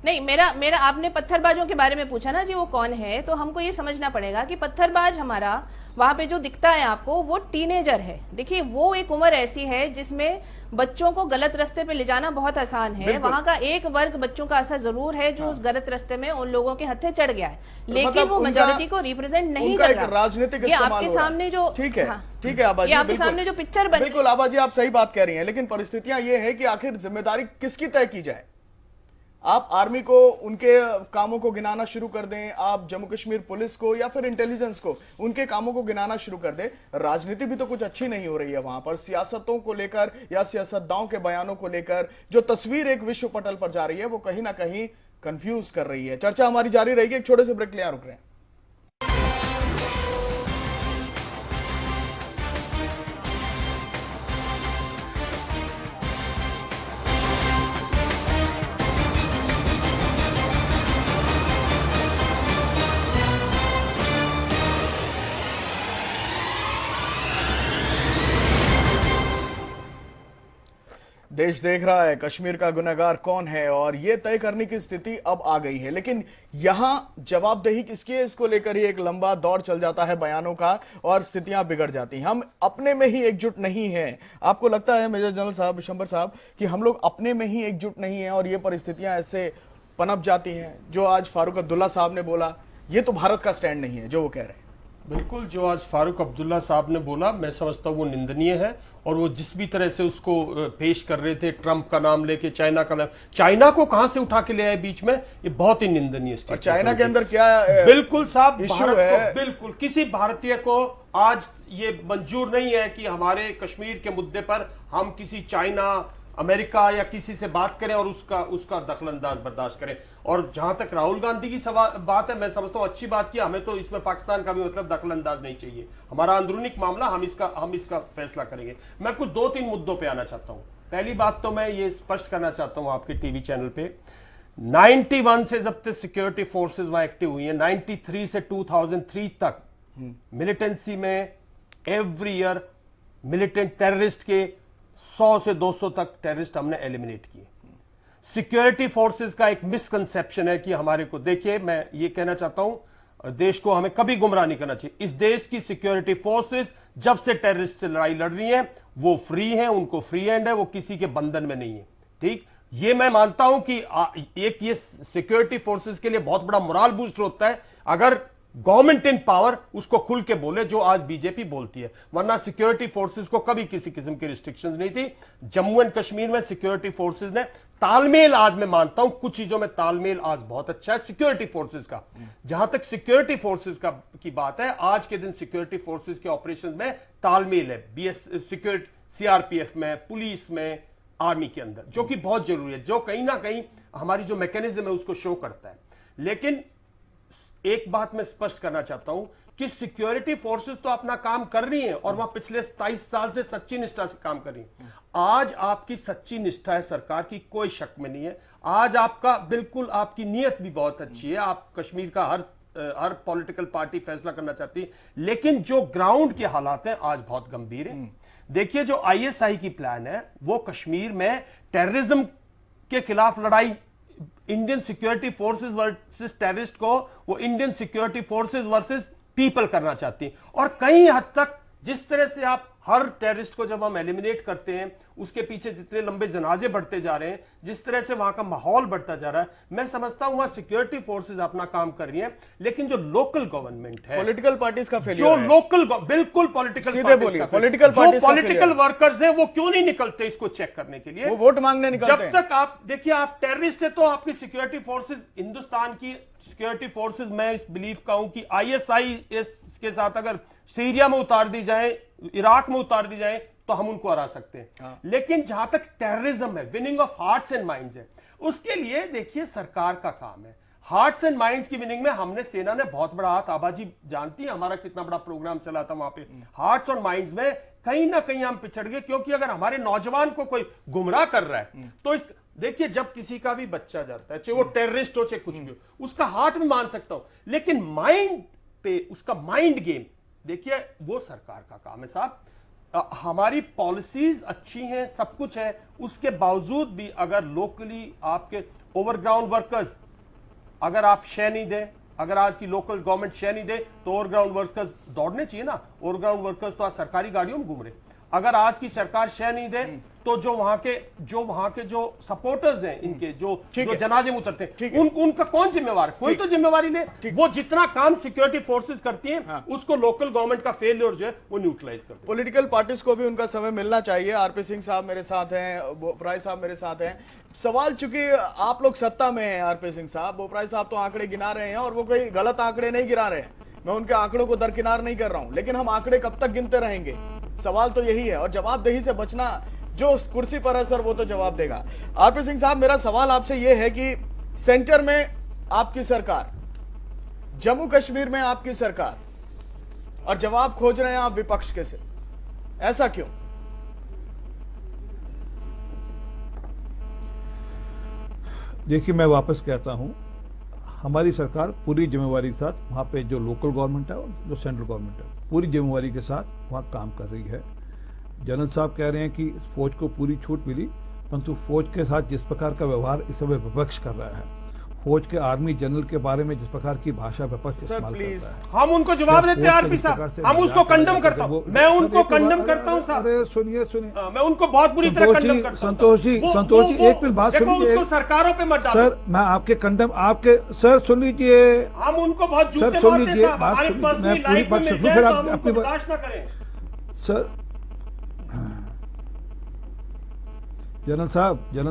नहीं, मेरा आपने पत्थरबाजों के बारे में पूछा ना जी, वो कौन है? तो हमको ये समझना पड़ेगा कि पत्थरबाज हमारा वहां पे जो दिखता है आपको, वो टीनेजर है। देखिए, वो एक उम्र ऐसी है जिसमें बच्चों को गलत रास्ते पे ले जाना बहुत आसान है। वहां का एक वर्ग बच्चों का ऐसा जरूर है जो उस गलत रास्ते में उन लोगों के हत्थे चढ़ गया है, लेकिन वो मेजोरिटी को रिप्रेजेंट नहीं कर रहा। राजनीतिक ये आपके सामने जो ठीक है आबा जी, आपके सामने जो पिक्चर बनी, बिल्कुल आबा जी आप सही बात कह रही हैं, लेकिन परिस्थितियां ये है कि आखिर जिम्मेदारी किसकी तय की जाए? आप आर्मी को उनके कामों को गिनाना शुरू कर दें, आप जम्मू कश्मीर पुलिस को या फिर इंटेलिजेंस को उनके कामों को गिनाना शुरू कर दें। राजनीति भी तो कुछ अच्छी नहीं हो रही है वहां पर, सियासतों को लेकर या सियासतदानों के बयानों को लेकर जो तस्वीर एक विश्व पटल पर जा रही है वो कहीं ना कहीं कंफ्यूज कर रही है। चर्चा हमारी जारी रहेगी, एक छोटे से ब्रेक के लिए रुक रहे हैं। देश देख रहा है कश्मीर का गुनहगार कौन है और ये तय करने की स्थिति अब आ गई है, लेकिन यहां जवाबदेही किसकी है इसको लेकर ही एक लंबा दौर चल जाता है बयानों का और स्थितियां बिगड़ जाती हैं। हम अपने में ही एकजुट नहीं हैं। आपको लगता है मेजर जनरल साहब, बिशंबर साहब, कि हम लोग अपने में ही एकजुट नहीं हैं और ये परिस्थितियां ऐसे पनप जाती हैं? जो आज फारूक अब्दुल्ला साहब ने बोला, ये तो भारत का स्टैंड नहीं है जो वो कह रहे हैं। बिल्कुल, जो आज फारूक अब्दुल्ला साहब ने बोला, मैं समझता हूँ वो निंदनीय है। और वो जिस भी तरह से उसको पेश कर रहे थे, ट्रंप का नाम लेके, चाइना का नाम, चाइना को कहां से उठा के ले आए बीच में, ये बहुत ही निंदनीय स्टेटमेंट। चाइना के अंदर क्या बिल्कुल साहब इश्यू है? बिल्कुल किसी भारतीय को आज ये मंजूर नहीं है कि हमारे कश्मीर के मुद्दे पर हम किसी चाइना, अमेरिका या किसी से बात करें और उसका दखलंदाज बर्दाश्त करें। और जहां तक राहुल गांधी की बात है, मैं समझता हूं अच्छी बात की, हमें तो इसमें पाकिस्तान का भी मतलब दखलंदाज नहीं चाहिए। हमारा अंदरूनी मामला, हम इसका फैसला करेंगे। मैं कुछ 2-3 मुद्दों पे आना चाहता हूं। पहली बात तो मैं ये स्पष्ट करना चाहता हूं आपके टीवी चैनल पे, 91 से जब तक सिक्योरिटी फोर्सेज वहां एक्टिव हुई है, 93 से 2003 तक मिलिटेंसी में एवरी ईयर मिलिटेंट टेररिस्ट के 100 से 200 तक टेररिस्ट हमने एलिमिनेट किए। सिक्योरिटी फोर्सेस का एक मिसकंसेप्शन है कि हमारे को, देखिए मैं ये कहना चाहता हूं, देश को हमें कभी गुमराह नहीं करना चाहिए। इस देश की सिक्योरिटी फोर्सेस जब से टेररिस्ट से लड़ाई लड़ रही हैं, वो फ्री हैं, उनको फ्री हैंड है, वो किसी के बंधन में नहीं है। ठीक, ये मैं मानता हूं कि एक ये सिक्योरिटी फोर्सेस के लिए बहुत बड़ा मोरल बूस्ट होता है अगर गवर्नमेंट इन पावर उसको खुल के बोले, जो आज बीजेपी बोलती है। वरना सिक्योरिटी फोर्सेस को कभी किसी किस्म की रिस्ट्रिक्शंस नहीं थी। जम्मू एंड कश्मीर में सिक्योरिटी फोर्सेस ने तालमेल, आज मैं मानता हूं कुछ चीजों में तालमेल आज बहुत अच्छा है सिक्योरिटी फोर्सेस का। जहां तक सिक्योरिटी फोर्सेस की बात है, आज के दिन सिक्योरिटी फोर्सेस के ऑपरेशन में तालमेल है, सिक्योरिटी, सीआरपीएफ में, पुलिस में, आर्मी के अंदर, जो कि बहुत जरूरी है, जो कहीं ना कहीं हमारी जो मैकेनिज्म है उसको शो करता है। लेकिन एक बात मैं स्पष्ट करना चाहता हूं कि सिक्योरिटी फोर्सेस तो अपना काम कर रही हैं और वहां पिछले 27 साल से सच्ची निष्ठा से काम कर रही हैं। आज आपकी सच्ची निष्ठा है सरकार की, कोई शक में नहीं है। आज आपका बिल्कुल, आपकी नीयत भी बहुत अच्छी है। आप कश्मीर का हर पॉलिटिकल पार्टी फैसला करना चाहती है, लेकिन जो ग्राउंड के हालात हैं आज बहुत गंभीर है। देखिए, जो आईएसआई की प्लान है वो कश्मीर में टेररिज्म के खिलाफ लड़ाई, Indian security forces versus terrorist को वो Indian security forces versus people करना चाहती है। और कई हद तक जिस तरह से आप हर टेररिस्ट को जब हम एलिमिनेट करते हैं, उसके पीछे जितने लंबे जनाजे बढ़ते जा रहे हैं, जिस तरह से वहां का माहौल बढ़ता जा रहा है, मैं समझता हूं वहां सिक्योरिटी फोर्सेस अपना काम कर रही हैं। लेकिन जो लोकल गवर्नमेंट है, पॉलिटिकल पार्टीज का फेलियर जो है। लोकल, बिल्कुल पॉलिटिकल पॉलिटिकल वर्कर्स हैं, वो क्यों नहीं निकलते इसको चेक करने के लिए? वो वोट मांगने निकलते हैं। जब तक आप देखिए, आप टेररिस्ट है तो आपकी सिक्योरिटी फोर्सेस, हिंदुस्तान की सिक्योरिटी फोर्सेस, मैं इस बिलीव का हूं कि आईएसआई के साथ अगर सीरिया में उतार दी जाए, इराक में उतार दी जाए, तो हम उनको हरा सकते हैं। लेकिन जहां तक टेररिज्म है, winning of hearts and minds है, उसके लिए देखिए सरकार का काम है। हार्ट्स एंड माइंड्स की विनिंग में हमने, सेना ने बहुत बड़ा हाथ, आबाजी जानती है हमारा कितना बड़ा प्रोग्राम चला था वहां पे। हार्ट्स और माइंड्स में कहीं ना कहीं हम पिछड़ गए, क्योंकि अगर हमारे नौजवान को कोई गुमराह कर रहा है तो इस, देखिए, जब किसी का भी बच्चा जाता है, चाहे वो टेररिस्ट हो चाहे कुछ भी हो, उसका हार्ट में मान सकता हूं, लेकिन माइंड पे उसका माइंड गेम, देखिए वो सरकार का काम है साहब। हमारी पॉलिसीज अच्छी हैं, सब कुछ है, उसके बावजूद भी अगर लोकली आपके ओवरग्राउंड वर्कर्स, अगर आप शय नहीं दे, अगर आज की लोकल गवर्नमेंट शय नहीं दे, तो ओवरग्राउंड वर्कर्स दौड़ने चाहिए ना। ओवरग्राउंड वर्कर्स तो आज सरकारी गाड़ियों में घूम रहे। अगर आज की सरकार शय नहीं दे, तो जो वहां के जो सपोर्टर्स हैं इनके, जो जनाजे में उतरते हैं, उनका कौन जिम्मेवार? कोई तो जिम्मेवारी ले। वो जितना काम सिक्योरिटी फोर्सेस करती हैं, उसको लोकल गवर्नमेंट का फेलियर जो है वो न्यूट्रलाइज करते हैं। पॉलिटिकल पार्टीज को भी उनका समय मिलना चाहिए। आरपी सिंह साहब मेरे साथ हैं, बोपराय साहब मेरे साथ हैं। सवाल, चूंकि आप लोग सत्ता में हैं आरपी सिंह साहब, बोपराय साहब तो आंकड़े गिना रहे हैं और वो कोई गलत आंकड़े नहीं गिरा रहे हैं, मैं उनके आंकड़ों को दरकिनार नहीं कर रहा हूं, लेकिन हम आंकड़े कब तक गिनते रहेंगे? सवाल तो यही है। और जवाबदेही से बचना, जो कुर्सी पर है सर वो तो जवाब देगा। आरपी सिंह साहब, मेरा सवाल आपसे यह है कि सेंटर में आपकी सरकार, जम्मू कश्मीर में आपकी सरकार, और जवाब खोज रहे हैं आप विपक्ष के से, ऐसा क्यों? देखिए, मैं वापस कहता हूं, हमारी सरकार पूरी जिम्मेवारी के साथ, वहां पे जो लोकल गवर्नमेंट है और जो सेंट्रल गवर्नमेंट है, पूरी जिम्मेवारी के साथ वहां काम कर रही है। जनरल साहब कह रहे हैं कि फौज को पूरी छूट मिली, परंतु फौज के साथ जिस प्रकार का व्यवहार इस समय विपक्ष कर रहा है, फौज के आर्मी जनरल के बारे में जिस प्रकार की भाषा विपक्ष इस्तेमाल करता है, हम उनको जवाब देते हैं आरपी साहब, हम उसको कंडम करता हूं, मैं उनको कंडम करता हूं साहब। अरे सुनिए मैं उनको बहुत बुरी तरह कंडम करता हूं। संतोष जी एक मिनट बात सुनिए, उसको सरकारों पे मत डालो सर। मैं आपके कंडम आपके सर सुन लीजिए, हम उनको बहुत जूते सर सुन मारते हैं लीजिए, साहब, बात हमारी सुन पर्सनल मैं पूरी लाइफ बात में सुन मिल जाए फिर तो आप हम अपनी उनको बर्दाश्त ना करें। सर जनरल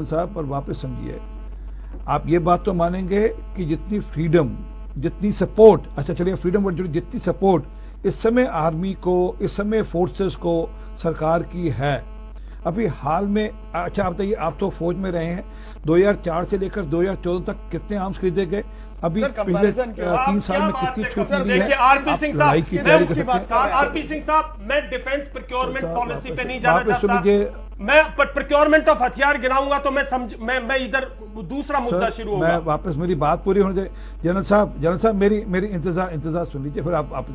साहब पर वापस समझिए, आप ये बात तो मानेंगे कि जितनी फ्रीडम, जितनी सपोर्ट, अच्छा चलिए फ्रीडम वर्ड, जितनी सपोर्ट इस समय आर्मी को, इस समय फोर्सेस को सरकार की है, अभी हाल में, अच्छा आप बताइए, आप तो फौज में रहे हैं, 2004 से लेकर 2014 तक कितने आर्म्स खरीदे गए? अभी पिछले 3 साल में कितनी छूट मिली है? आरपी सिंह साहब, मैं डिफेंस प्रोक्योरमेंट पॉलिसी पे नहीं जाना चाहता, मैं प्रोक्योरमेंट ऑफ हथियार गिनाऊंगा तो मैं इधर दूसरा मुद्दा शुरू होगा। मैं वापस, मेरी बात पूरी होने दे। जनरल साहब मेरी इंतजार सुन लीजिए, फिर आप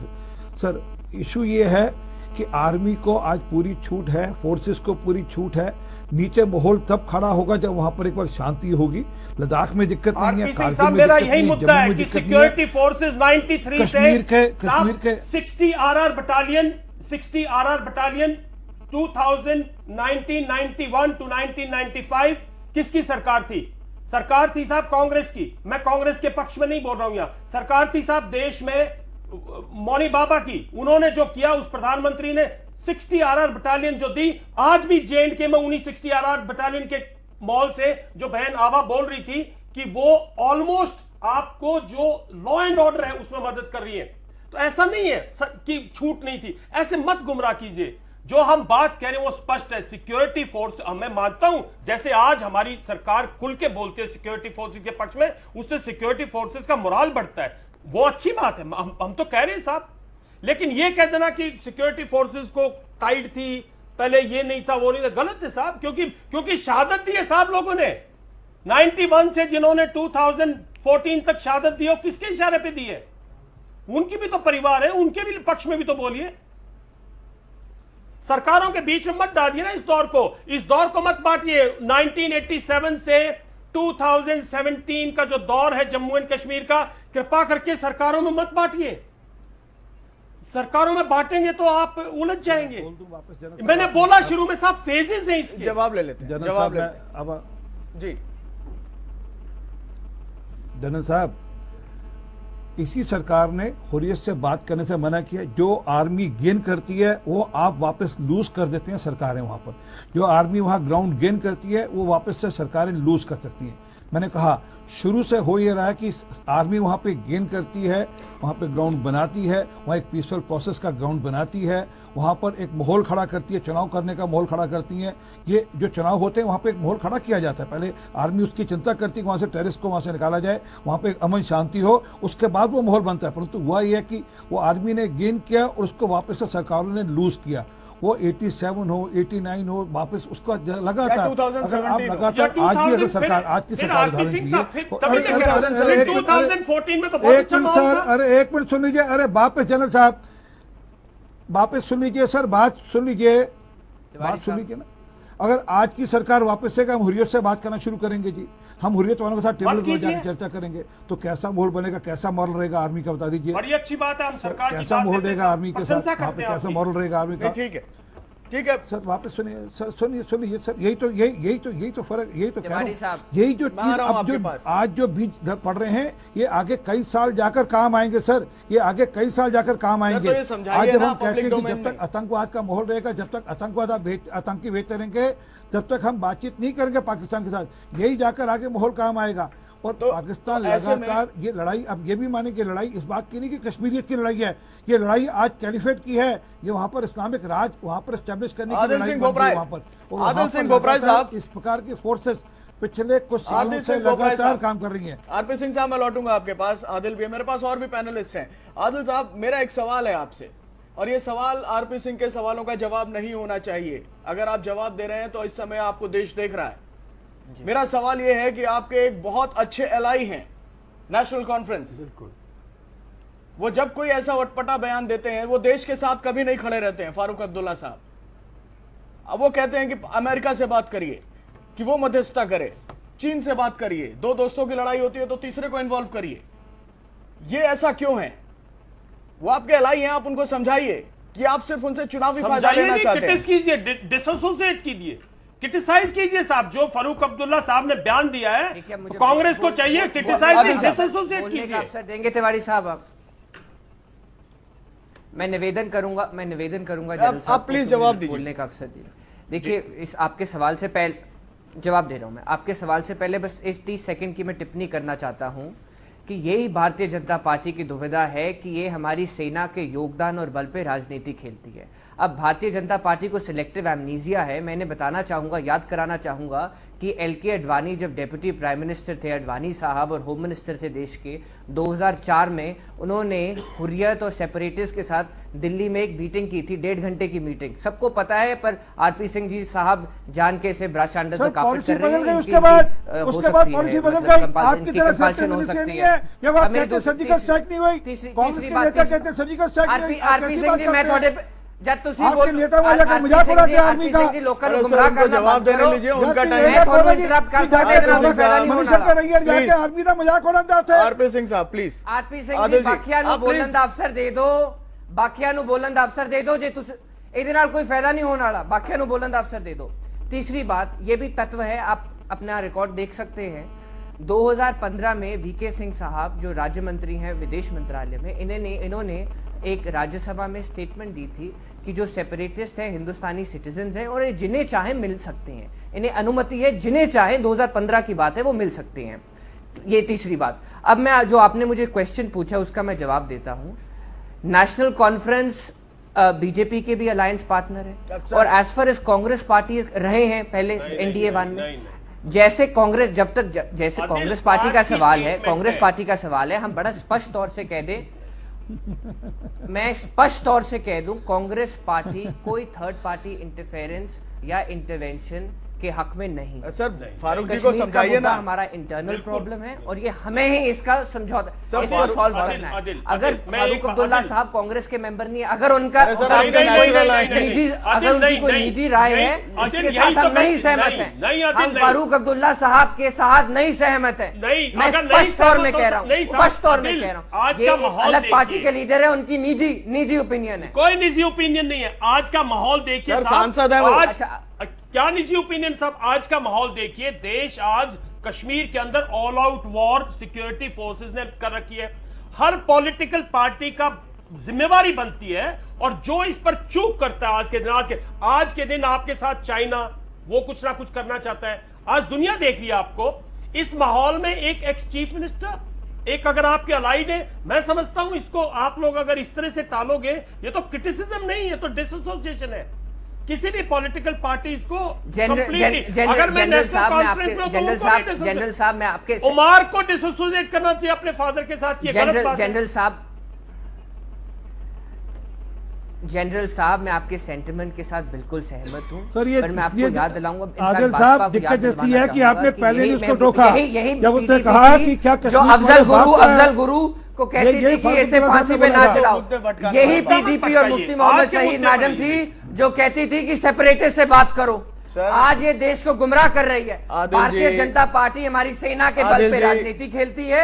सर, इशू ये है कि आर्मी को आज पूरी छूट है, फोर्सेस को पूरी छूट है, नीचे माहौल तब खड़ा होगा जब वहां पर एक बार शांति होगी। लद्दाख में दिक्कत नहीं है, कारगिल में मेरा दिक्कत यही नहीं, मुद्दा है जम्मू में कि दिक्कत नहीं सिक्योरिटी है। फोर्सेस 93 कश्मीर के 60 आरआर बटालियन 1991 टू 1995 किसकी सरकार थी? सरकार थी साहब कांग्रेस की। मैं कांग्रेस के पक्ष में नहीं बोल रहा हूं यहां, सरकार थी साहब देश में मौनी बाबा की। उन्होंने जो किया, उस प्रधानमंत्री ने 60 आरआर बटालियन जो दी, आज भी जेएंडके में उन्हीं 60 आरआर बटालियन के मॉल से जो बहन आभा बोल रही थी कि वो ऑलमोस्ट आपको जो लॉ एंड ऑर्डर है उसमें मदद कर रही है। तो ऐसा नहीं है कि छूट नहीं थी, ऐसे मत गुमराह कीजिए। जो हम बात कह रहे हैं वो स्पष्ट है। सिक्योरिटी फोर्स, मैं मानता हूं जैसे आज हमारी सरकार खुल के बोलती है सिक्योरिटी फोर्सेस के पक्ष में, उससे सिक्योरिटी फोर्सेस का मोराल बढ़ता है, वो अच्छी बात है, हम तो कह रहे हैं साहब। लेकिन ये कह देना कि सिक्योरिटी फोर्सेस को टाइट थी, पहले ये नहीं था वो नहीं था, गलत है साहब। क्योंकि शहादत दी है साहब लोगों ने 91 से, जिन्होंने 2014 तक शहादत दी हो, किसके इशारे पे दी है? उनकी भी तो परिवार है, उनके भी पक्ष में भी तो बोलिए। सरकारों के बीच में मत डालिए ना इस दौर को मत बांटिए। 1987 से 2017 का जो दौर है जम्मू एंड कश्मीर का, कृपा करके सरकारों में मत बांटिए। सरकारों में बांटेंगे तो आप उलझ जाएंगे। मैंने बोला शुरू में साहब, फेजेस हैं इसके। जवाब ले लेते हैं, जवाब लेते हैं। अब जी जनरल साहब, इसी सरकार ने हुर्रियत से बात करने से मना किया। जो आर्मी गेन करती है वो आप वापस लूज कर देते हैं सरकारें वहां पर। जो आर्मी वहां ग्राउंड गेन करती है वो वापस से सरकारें लूज कर सकती हैं। मैंने कहा शुरू से हो ये रहा है कि आर्मी वहां पे गेन करती है, वहां पे ग्राउंड बनाती है, वहां एक पीसफुल प्रोसेस का ग्राउंड बनाती है, वहां पर एक माहौल खड़ा करती है, चुनाव करने का माहौल खड़ा करती है। ये जो चुनाव होते हैं वहां पे एक माहौल खड़ा किया जाता है। पहले आर्मी उसकी चिंता करती है वहां से टेररिस्ट को वहां से निकाला जाए, वहां पे एक अमन शांति हो, उसके बाद वो माहौल बनता है। परंतु हुआ यह है कि वो आर्मी ने गेन किया और उसको वापस से सरकारों ने लूज किया। वो 87 हो, 89 हो, वापस उसका लगातार आज भी अगर सरकार, आज की सरकार उदाहरण के लिए, एक मिनट सुन लीजिए, अरे वापस जनरल साहब वापस सुन लीजिए सर, बात सुन लीजिए ना। अगर आज की सरकार वापस से हम हुर्रियत से बात करना शुरू करेंगे जी, हम हुर्रियत वालों के साथ टेबल पर जाकर चर्चा करेंगे तो कैसा माहौल बनेगा, कैसा मॉरल रहेगा आर्मी का, बता दीजिए। बड़ी अच्छी बात है, हम सरकार कैसा माहौल रहेगा आर्मी के साथ, वहाँ पे कैसा मॉरल रहेगा आर्मी का। ठीक है सर, वापस सुनिए सर, सुनिए सर, यही तो फर्क, यही तो कह रहा हूं, यही जो चीज अब जो आज जो बीज पड़ रहे हैं ये आगे कई साल जाकर काम आएंगे सर, ये आगे कई साल जाकर काम आएंगे। आज जब हम कहते हैं कि जब तक आतंकवाद का माहौल रहेगा, जब तक आतंकवाद आतंकी भेजते रहेंगे, जब तक हम बातचीत नहीं करेंगे पाकिस्तान के साथ, यही जाकर आगे माहौल काम आएगा। और तो पाकिस्तान लगातार ये लड़ाई, अब ये भी माने कि लड़ाई इस बात की नहीं कि कश्मीरियत की लड़ाई है, ये लड़ाई आज कैलिफेट की है, ये वहां पर इस्लामिक राज वहां पर एस्टेब्लिश करने की लड़ाई वहां पर। आदिल सिंह बोपराय साहब, इस प्रकार की फोर्सेस पिछले कुछ सालों से लगातार काम कर रही हैं। आरपी सिंह साहब, मैं लौटूंगा आपके पास, आदिल भी है, मेरे पास और भी पैनलिस्ट हैं। आदिल साहब, मेरा एक सवाल है आपसे, और ये सवाल आरपी सिंह के सवालों का जवाब नहीं होना चाहिए। अगर आप जवाब दे रहे हैं तो इस समय आपको देश देख रहा है। मेरा सवाल यह है कि आपके एक बहुत अच्छे एलाई हैं नेशनल कॉन्फ्रेंस, बिल्कुल, वो जब कोई ऐसा अटपटा बयान देते हैं वो देश के साथ कभी नहीं खड़े रहते हैं, फारूक अब्दुल्ला साहब। अब वो कहते हैं कि अमेरिका से बात करिए, कि वो मध्यस्थता करे, चीन से बात करिए, दो दोस्तों की लड़ाई होती है तो तीसरे को इन्वॉल्व करिए। ये ऐसा क्यों है? वो आपके अलाई हैं, आप उनको समझाइए कि आप सिर्फ उनसे चुनावी फायदा लेना चाहते हैं। कीजिए, डिसोसिएट कीजिए, क्रिटिसाइज कीजिए साहब। जो फारूक अब्दुल्ला साहब ने बयान दिया है कांग्रेस को चाहिए क्रिटिसाइज, डिसोसिएट कीजिए। अवसर देंगे तिवारी साहब आप? मैं निवेदन करूंगा जनरल साहब, आप प्लीज जवाब दीजिए। बोलने का अवसर दीजिए। देखिए, इस आपके सवाल से पहले जवाब दे रहा हूं मैं। आपके सवाल से पहले बस इस 30 सेकंड की मैं टिप्पणी करना चाहता हूं कि यही भारतीय जनता पार्टी की दुविधा है कि ये हमारी सेना के योगदान और बल पे राजनीति खेलती है। अब भारतीय जनता पार्टी को सिलेक्टिव एमनीजिया है। मैंने बताना चाहूंगा, याद कराना चाहूंगा कि LK अडवाणी जब डेप्यूटी प्राइम मिनिस्टर थे, अडवाणी साहब, और होम मिनिस्टर थे देश के, 2004 में उन्होंने हुर्रियत और सेपरेटिस्ट के साथ दिल्ली में एक मीटिंग की थी, 1.5 घंटे की मीटिंग, सबको पता है। पर RP सिंह जी साहब जान के इसे ब्राशांडर तो कापिट कर रहे हैं। उसके बाद पॉलिसी बदल गई, आपकी तरफ से हो सकती है। ये बात कहते सर्जिकल स्ट्राइक नहीं हुई, कांग्रेस के नेता कहते सर्जिकल स्ट्राइक नहीं हुई। RP सिंह जी, मैं थोड़े जब तुसी बोल नेता वाला का मजाक उड़ाते हैं आर्मी का, लोकल गुमराह करना जवाब देने लीजिए, उनका टाइम मैं थोड़ा इंटरप्ट कर सकते हैं, इतना फायदा नहीं होना। मनुष्य पे रहिए, जाके आर्मी का मजाक उड़ाते हैं। RP सिंह साहब प्लीज। RP सिंह जी, बाकिया ਨੂੰ ਬੋਲਣ ਦਾ ਅਵਸਰ ਦੇ ਦਿਓ, ਬਾਕਿਆ ਨੂੰ ਬੋਲਣ ਦਾ ਅਵਸਰ ਦੇ ਦਿਓ। ਜੇ ਤੁਸੀਂ ਇਹਦੇ ਨਾਲ ਕੋਈ फायदा नहीं होने वाला, बाकिया ਨੂੰ ਬੋਲਣ ਦਾ अवसर दे दो। तीसरी बात, ये भी तत्व है, आप अपना रिकॉर्ड देख सकते हैं। 2015 में VK सिंह साहब जो राज्य मंत्री हैं विदेश मंत्रालय में, इन्होंने एक राज्यसभा में स्टेटमेंट दी थी कि जो सेपरेटिस्ट हैं हिंदुस्तानी सिटीजन हैं और जिन्हें चाहे मिल सकते हैं, इन्हें अनुमति है, जिन्हें चाहे, 2015 की बात है, वो मिल सकते हैं। ये तीसरी बात। अब मैं जो आपने मुझे क्वेश्चन पूछा उसका मैं जवाब देता हूं। नेशनल कॉन्फ्रेंस बीजेपी के भी अलायंस पार्टनर है और as far as Congress party रहे हैं पहले NDA 1 में। जैसे कांग्रेस जब तक जैसे कांग्रेस पार्टी का सवाल है, कांग्रेस पार्टी का सवाल है, हम बड़ा स्पष्ट तौर से कह दें, मैं स्पष्ट तौर से कह दूं, कांग्रेस पार्टी कोई थर्ड पार्टी इंटरफेरेंस या इंटरवेंशन के हक में नहीं। सर फारूक जी को समझाइए ना, हमारा इंटरनल प्रॉब्लम है और ये हमें ही इसका समझौता इसको सॉल्व करना है। अगर फारूक अब्दुल्ला साहब कांग्रेस के मेंबर नहीं है, अगर उनका उनकी कोई निजी राय है इसके साथ हम नहीं सहमत हैं, हम फारूक अब्दुल्ला साहब के साथ नहीं सहमत है, मैं स्पष्ट तौर में कह रहा हूँ, स्पष्ट तौर में कह रहा हूँ। ये अलग पार्टी के लीडर है, उनकी निजी ओपिनियन है। कोई निजी ओपिनियन नहीं है। आज का माहौल देखिए, सांसद है वो। क्या निजी ओपिनियन साहब? आज का माहौल देखिए, देश आज कश्मीर के अंदर all out war security forces ने कर रखी है। हर पॉलिटिकल पार्टी का जिम्मेवारी बनती है और जो इस पर चूक करता है आज के दिन आपके साथ चाइना वो कुछ ना कुछ करना चाहता है। आज दुनिया देख रही है आपको। इस माहौल में एक एक्स चीफ मिनिस्टर, एक अगर आपके अलाइड है, मैं समझता हूं इसको आप लोग अगर इस तरह से टालोगे, ये तो क्रिटिसिज्म नहीं है, तो डिसोसिएशन है। किसी भी पॉलिटिकल पार्टी को जनरल साहब मैं आपके उमर को डिसोसिएट करना चाहिए अपने फादर के साथ। ये गलत बात है। जनरल साहब मैं आपके सेंटिमेंट के साथ बिल्कुल सहमत हूं। सर ये पर मैं आपको याद दिलाऊंगा, आदिल साहब दिक्कत इसकी है कि आपने पहले ही उसको टोका, यही जब उसने कहा कि क्या जो अफजल गुरु को कहती थी कि इसे फांसी पे ना चढ़ाओ, यही PDP और मुफ्ती मोहम्मद शहीद मैडम थी जो कहती थी कि सेपरेटिस्ट से बात करो। आज ये देश को गुमराह कर रही है। भारतीय जनता पार्टी हमारी सेना के बल पे राजनीति खेलती है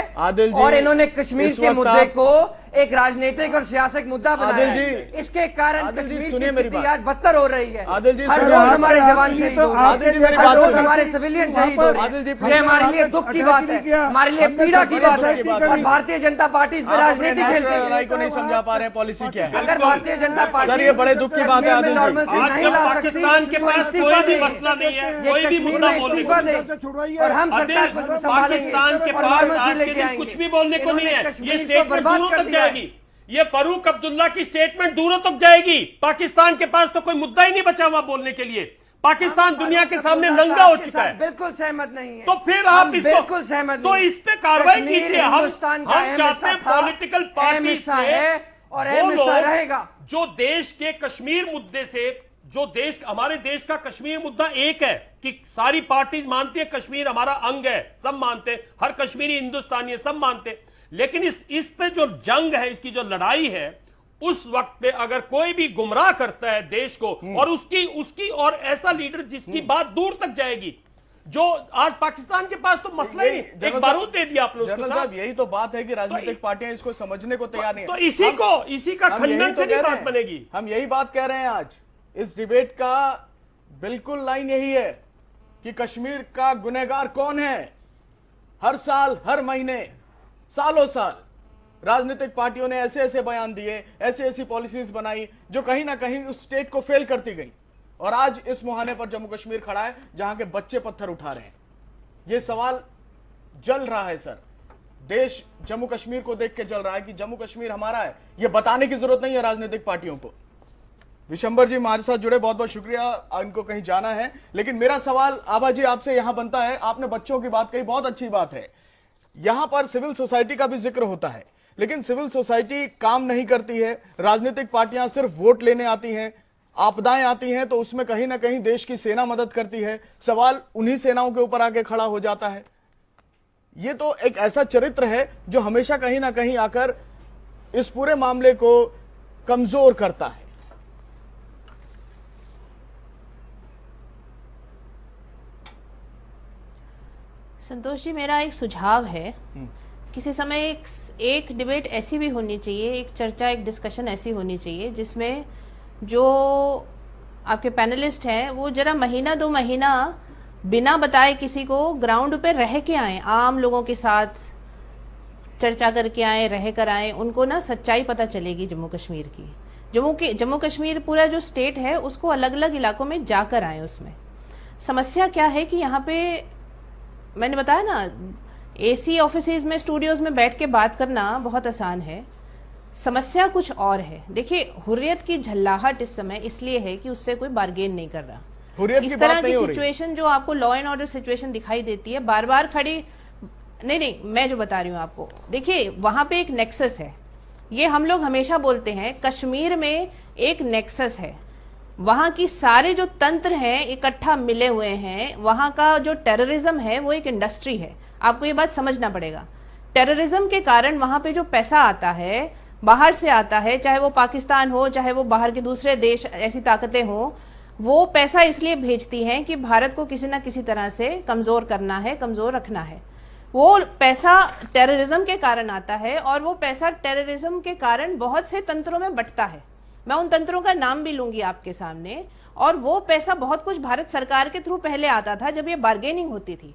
और इन्होंने कश्मीर के मुद्दे को एक राजनीतिक और सियासत मुद्दा बनाया है। इसके कारण कश्मीर की स्थिति आज बदतर हो रही है। हर रोज हमारे जवान शहीद हो रहे हैं, हर रोज हमारे सिविलियन शहीद हो रहे हैं। ये हमारे लिए दुख की बात है, हमारे लिए पीड़ा की बात है और भारतीय जनता पार्टी इस पर राजनीति खेलती है। लड़ाई को नहीं समझा पा रहे, पॉलिसी क्या है? अगर भारतीय जनता पार्टी ये बड़े दुख की बात है आदिल जी, नहीं ला सकती तो इस्तीफा दे, ये कश्मीर में इस्तीफा दे और हम सरकार को संभालेंगे और नॉर्मल से लेके आएंगे। कुछ भी बोलने को नहीं है, ये स्टेटमेंट बर्बाद कर जाएगी। ये फारूक अब्दुल्ला की स्टेटमेंट दूरों तक जाएगी। पाकिस्तान के पास तो कोई मुद्दा ही नहीं बचा हुआ बोलने के लिए। पाकिस्तान दुनिया के सामने नंगा हो चुका है। बिल्कुल सहमत नहीं है। तो फिर आप बिल्कुल सहमत तो इस पे कार्रवाई कीजिए। हम चाहते हैं पॉलिटिकल पार्टी है और हमेशा रहेगा जो देश के कश्मीर मुद्दे से, जो देश हमारे देश का कश्मीर मुद्दा एक है कि सारी पार्टी मानती है कश्मीर हमारा अंग है, सब मानते हैं, हर कश्मीरी हिंदुस्तानी है, सब मानते हैं। लेकिन इस पे जो जंग है, इसकी जो लड़ाई है, उस वक्त पे अगर कोई भी गुमराह करता है देश को और उसकी और ऐसा लीडर जिसकी बात दूर तक जाएगी, जो आज पाकिस्तान के पास तो मसला ही एक बारूद दे दिया आपने जनरल साहब, यही तो बात है कि राजनीतिक पार्टियां इसको समझने को तैयार नहीं है। तो इसी का खंडन से नहीं बात बनेगी। हम यही बात कह रहे हैं आज। इस डिबेट का बिल्कुल लाइन यही है कि कश्मीर का गुनहगार कौन है। हर साल, हर महीने, सालों साल राजनीतिक पार्टियों ने ऐसे ऐसे बयान दिए, ऐसी ऐसी पॉलिसीज बनाई जो कहीं ना कहीं उस स्टेट को फेल करती गई। और आज इस मुहाने पर जम्मू कश्मीर खड़ा है जहां के बच्चे पत्थर उठा रहे हैं। यह सवाल जल रहा है सर, देश जम्मू कश्मीर को देख के जल रहा है कि जम्मू कश्मीर हमारा है। यह बताने की जरूरत नहीं है राजनीतिक पार्टियों को। विशंबर जी हमारे साथ जुड़े, बहुत बहुत शुक्रिया। इनको कहीं जाना है, लेकिन मेरा सवाल आभा जी आपसे यहां बनता है। आपने बच्चों की बात कही, बहुत अच्छी बात है। यहां पर सिविल सोसाइटी का भी जिक्र होता है, लेकिन सिविल सोसाइटी काम नहीं करती है। राजनीतिक पार्टियां सिर्फ वोट लेने आती हैं, आपदाएं आती हैं तो उसमें कहीं ना कहीं देश की सेना मदद करती है। सवाल उन्हीं सेनाओं के ऊपर आके खड़ा हो जाता है। यह तो एक ऐसा चरित्र है जो हमेशा कहीं ना कहीं आकर इस पूरे मामले को कमजोर करता है। संतोष जी, मेरा एक सुझाव है, किसी समय एक डिबेट ऐसी भी होनी चाहिए, एक चर्चा, एक डिस्कशन ऐसी होनी चाहिए जिसमें जो आपके पैनलिस्ट हैं वो जरा महीना 2 महीना बिना बताए किसी को ग्राउंड पे रह के आए, आम लोगों के साथ चर्चा करके आए, रह कर आए। उनको ना सच्चाई पता चलेगी जम्मू कश्मीर की। जम्मू कश्मीर पूरा जो स्टेट है उसको अलग अलग इलाकों में जाकर आए। उसमें समस्या क्या है कि यहाँ पे मैंने बताया ना, एसी ऑफिसेज में, स्टूडियोज में बैठ के बात करना बहुत आसान है, समस्या कुछ और है। देखिए, हुर्रियत की झल्लाहट इस समय इसलिए है कि उससे कोई बार्गेन नहीं कर रहा। इस तरह की सिचुएशन जो आपको लॉ एंड ऑर्डर सिचुएशन दिखाई देती है, बार बार खड़ी नहीं, मैं जो बता रही हूँ आपको, देखिए वहां पे एक नेक्सस है। ये हम लोग हमेशा बोलते हैं, कश्मीर में एक नेक्सस है। वहां की सारे जो तंत्र हैं इकट्ठा मिले हुए हैं। वहां का जो टेररिज्म है वो एक इंडस्ट्री है। आपको ये बात समझना पड़ेगा। टेररिज्म के कारण वहां पे जो पैसा आता है, बाहर से आता है, चाहे वो पाकिस्तान हो, चाहे वो बाहर के दूसरे देश, ऐसी ताकतें हो, वो पैसा इसलिए भेजती हैं कि भारत को किसी ना किसी तरह से कमजोर करना है, कमजोर रखना है। वो पैसा टेररिज्म के कारण आता है और वो पैसा टेररिज्म के कारण बहुत से तंत्रों में बंटता है। मैं उन तंत्रों का नाम भी लूंगी आपके सामने। और वो पैसा बहुत कुछ भारत सरकार के थ्रू पहले आता था जब ये बार्गेनिंग होती थी।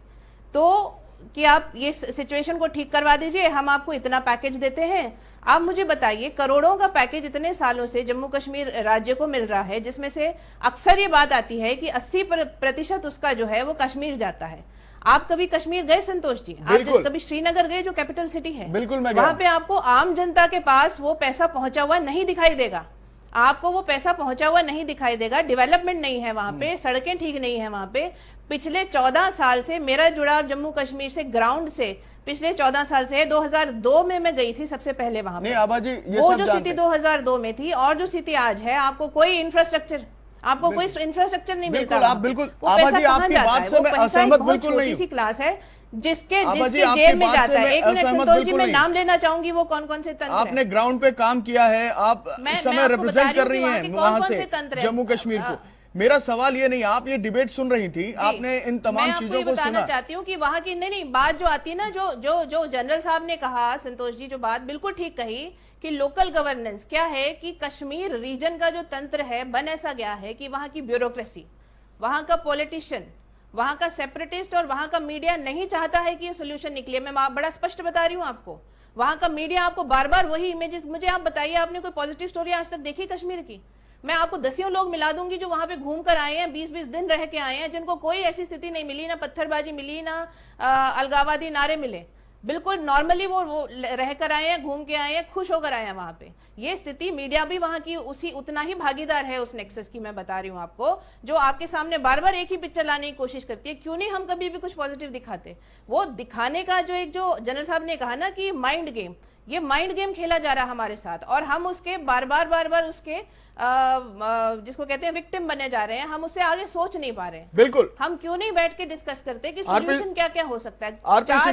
तो कि आप ये सिचुएशन को ठीक करवा दीजिए, हम आपको इतना पैकेज देते हैं। आप मुझे बताइए, करोड़ों का पैकेज इतने सालों से जम्मू कश्मीर राज्य को मिल रहा है, जिसमें से अक्सर ये बात आती है कि 80% उसका जो है वो कश्मीर जाता है। आप कभी कश्मीर गए संतोष जी? आप कभी श्रीनगर गए जो कैपिटल सिटी है? बिल्कुल मैं वहां पे आपको आम जनता के पास वो पैसा पहुंचा हुआ नहीं दिखाई देगा। आपको वो पैसा पहुंचा हुआ नहीं दिखाई देगा। डेवलपमेंट नहीं है वहां पे, सड़कें ठीक नहीं है वहां पे। पिछले 14 साल से मेरा जुड़ाव जम्मू कश्मीर से ग्राउंड से पिछले 14 साल से 2002 में मैं गई थी सबसे पहले वहां पे। आबाजी वो जो स्थिति 2002 में थी और जो स्थिति आज है, आपको कोई इंफ्रास्ट्रक्चर नहीं मिलता। आप बिल्कुल आबाजी, आपकी बात से मैं असहमत बिल्कुल नहीं हूं। क्लास है जिसके जेब में जाता है। एक मिनट संतोष जी, मैं नाम लेना चाहूंगी वो कौन कौन से तंत्र आपने ग्राउंड पे काम किया है, आप इस समय रिप्रेजेंट कर रही हैं वहां से जम्मू कश्मीर को। मेरा सवाल ये नहीं, आप ये डिबेट सुन रही थी, आपने इन तमाम चीजों को सुना। मैं चाहती हूँ कि वहां की नहीं बात जो आती है ना, जो जनरल साहब ने कहा, संतोष जी जो बात बिल्कुल ठीक कही कि लोकल गवर्नेंस क्या है, कि कश्मीर रीजन का जो तंत्र है बन ऐसा गया है कि वहां की ब्यूरोक्रेसी, वहां का पॉलिटिशियन, वहां का सेपरेटिस्ट और वहां का मीडिया नहीं चाहता है कि ये सोल्यूशन निकले। मैं बड़ा स्पष्ट बता रही हूँ आपको। वहां का मीडिया आपको बार बार वही इमेजेस, मुझे आप बताइए, आपने कोई पॉजिटिव स्टोरी आज तक देखी कश्मीर की? मैं आपको 10 लोग मिला दूंगी जो वहां पे घूम कर आए हैं, 20-20 दिन रह के आए हैं, जिनको कोई ऐसी स्थिति नहीं मिली, ना पत्थरबाजी मिली, ना अलगावादी नारे मिले। बिल्कुल नॉर्मली वो रह कर आए हैं, घूम के आए हैं, खुश होकर आए हैं वहां पे। ये स्थिति, मीडिया भी वहां की उतना ही भागीदार है उस नेक्सस की। मैं बता रही हूँ आपको, जो आपके सामने बार बार एक ही पिक्चर लाने की कोशिश करती है। क्यों नहीं हम कभी भी कुछ पॉजिटिव दिखाते? वो दिखाने का जो जो जनरल साहब ने कहा ना कि माइंड गेम, ये माइंड गेम खेला जा रहा है हमारे साथ और हम उसके बार बार उसके जिसको कहते हैं विक्टिम बने जा रहे हैं। हम उससे आगे सोच नहीं पा रहे हैं। बिल्कुल, हम क्यों नहीं बैठ के डिस्कस करते कि सोल्यूशन क्या क्या हो सकता है?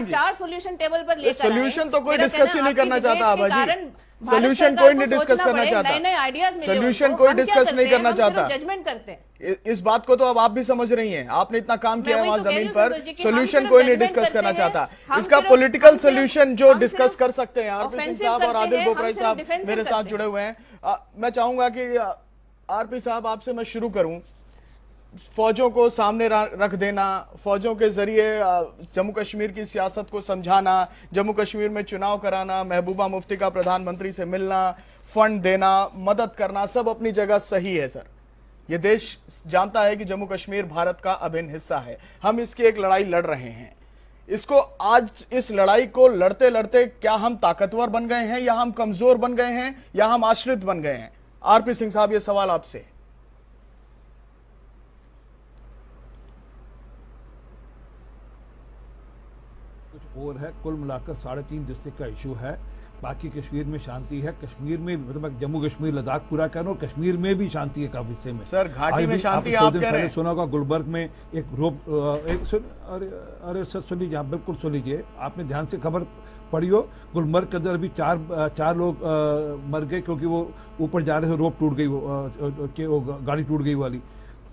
चार सोल्यूशन टेबल पर लेकर आए। सोल्यूशन तो कोई डिस्कस ही नहीं करना चाहता आबाजी। सोल्यूशन कोई नहीं डिस्कस करना चाहता। नए आइडियाज, सोल्यूशन कोई डिस्कस नहीं करना चाहता। जजमेंट करते हैं। इस बात को तो अब आप भी समझ रही हैं, आपने इतना काम किया है वहां जमीन पर, सोल्यूशन कोई नहीं डिस्कस करना चाहता। इसका पॉलिटिकल सोल्यूशन जो डिस्कस कर सकते हैं आरपी सिंह साहब और आदिल बोपराई साहब मेरे साथ जुड़े हुए हैं। मैं चाहूंगा कि आरपी साहब आपसे मैं शुरू करूं। फौजों को सामने रख देना, फौजों के जरिए जम्मू कश्मीर की सियासत को समझाना, जम्मू कश्मीर में चुनाव कराना, महबूबा मुफ्ती का प्रधानमंत्री से मिलना, फंड देना, मदद करना, सब अपनी जगह सही है सर। ये देश जानता है कि जम्मू कश्मीर भारत का अभिन्न हिस्सा है। हम इसकी एक लड़ाई लड़ रहे हैं। इसको आज इस लड़ाई को लड़ते लड़ते क्या हम ताकतवर बन गए हैं, या हम कमजोर बन गए हैं, या हम आश्रित बन गए हैं? आरपी सिंह साहब, ये सवाल आपसे। और है, कुल मिलाकर 3.5 डिस्ट्रिक्ट का इशू है। बाकी कश्मीर में शांति है, कश्मीर में मतलब जम्मू कश्मीर लद्दाख पूरा कहना, और कश्मीर में भी शांति है काफी हिस्से में। सर घाटी में शांति आप कह रहे हैं? सुना होगा गुलबर्ग में एक अरे सर सुन लीजिए, आप बिल्कुल सुन लीजिए, आपने ध्यान से खबर पढ़ी हो। गुलबर्ग के अंदर अभी चार लोग मर गए क्योंकि वो ऊपर जा रहे थे, रोप टूट गई, वो गाड़ी टूट गई वाली।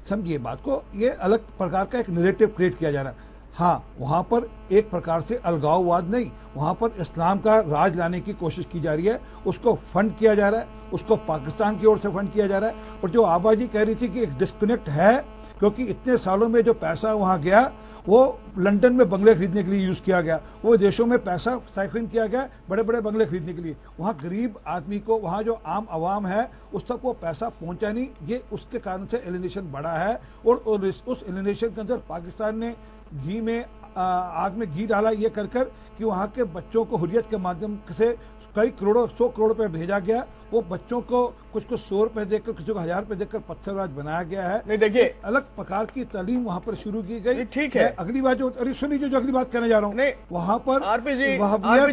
समझिए बात को, ये अलग प्रकार का एक नैरेटिव क्रिएट किया जा रहा है। हाँ, वहां पर एक प्रकार से अलगाववाद नहीं, वहां पर इस्लाम का राज लाने की कोशिश की जा रही है, उसको फंड किया जा रहा है, उसको पाकिस्तान की ओर से फंड किया जा रहा है। और जो आबाजी कह रही थी कि एक डिस्कनेक्ट है, क्योंकि इतने सालों में जो पैसा वहां गया वो लंदन में बंगले खरीदने के लिए यूज किया गया, वो देशों में पैसा साइकिलिंग किया गया बड़े बड़े बंगले खरीदने के लिए। वहाँ गरीब आदमी को, वहाँ जो आम आवाम है उस तक वो पैसा पहुंचा नहीं, ये उसके कारण से एलिनेशन बढ़ा है। और उस एलिनेशन के अंदर पाकिस्तान ने घी में आग में घी डाला, ये कर कर कि वहाँ के बच्चों को हुर्रियत के माध्यम से कई करोड़ों 100 करोड़ रुपए भेजा गया। वो बच्चों को कुछ 100 रुपए देकर, किसी को 1000 रुपए देकर पत्थरबाज बनाया गया है। नहीं देखिए, अलग प्रकार की तालीम वहाँ पर शुरू की गई। ठीक है, अगली बात जो, अरे सुनिए जो अगली बात कहने जा रहा हूँ, नहीं वहाँ पर आरपी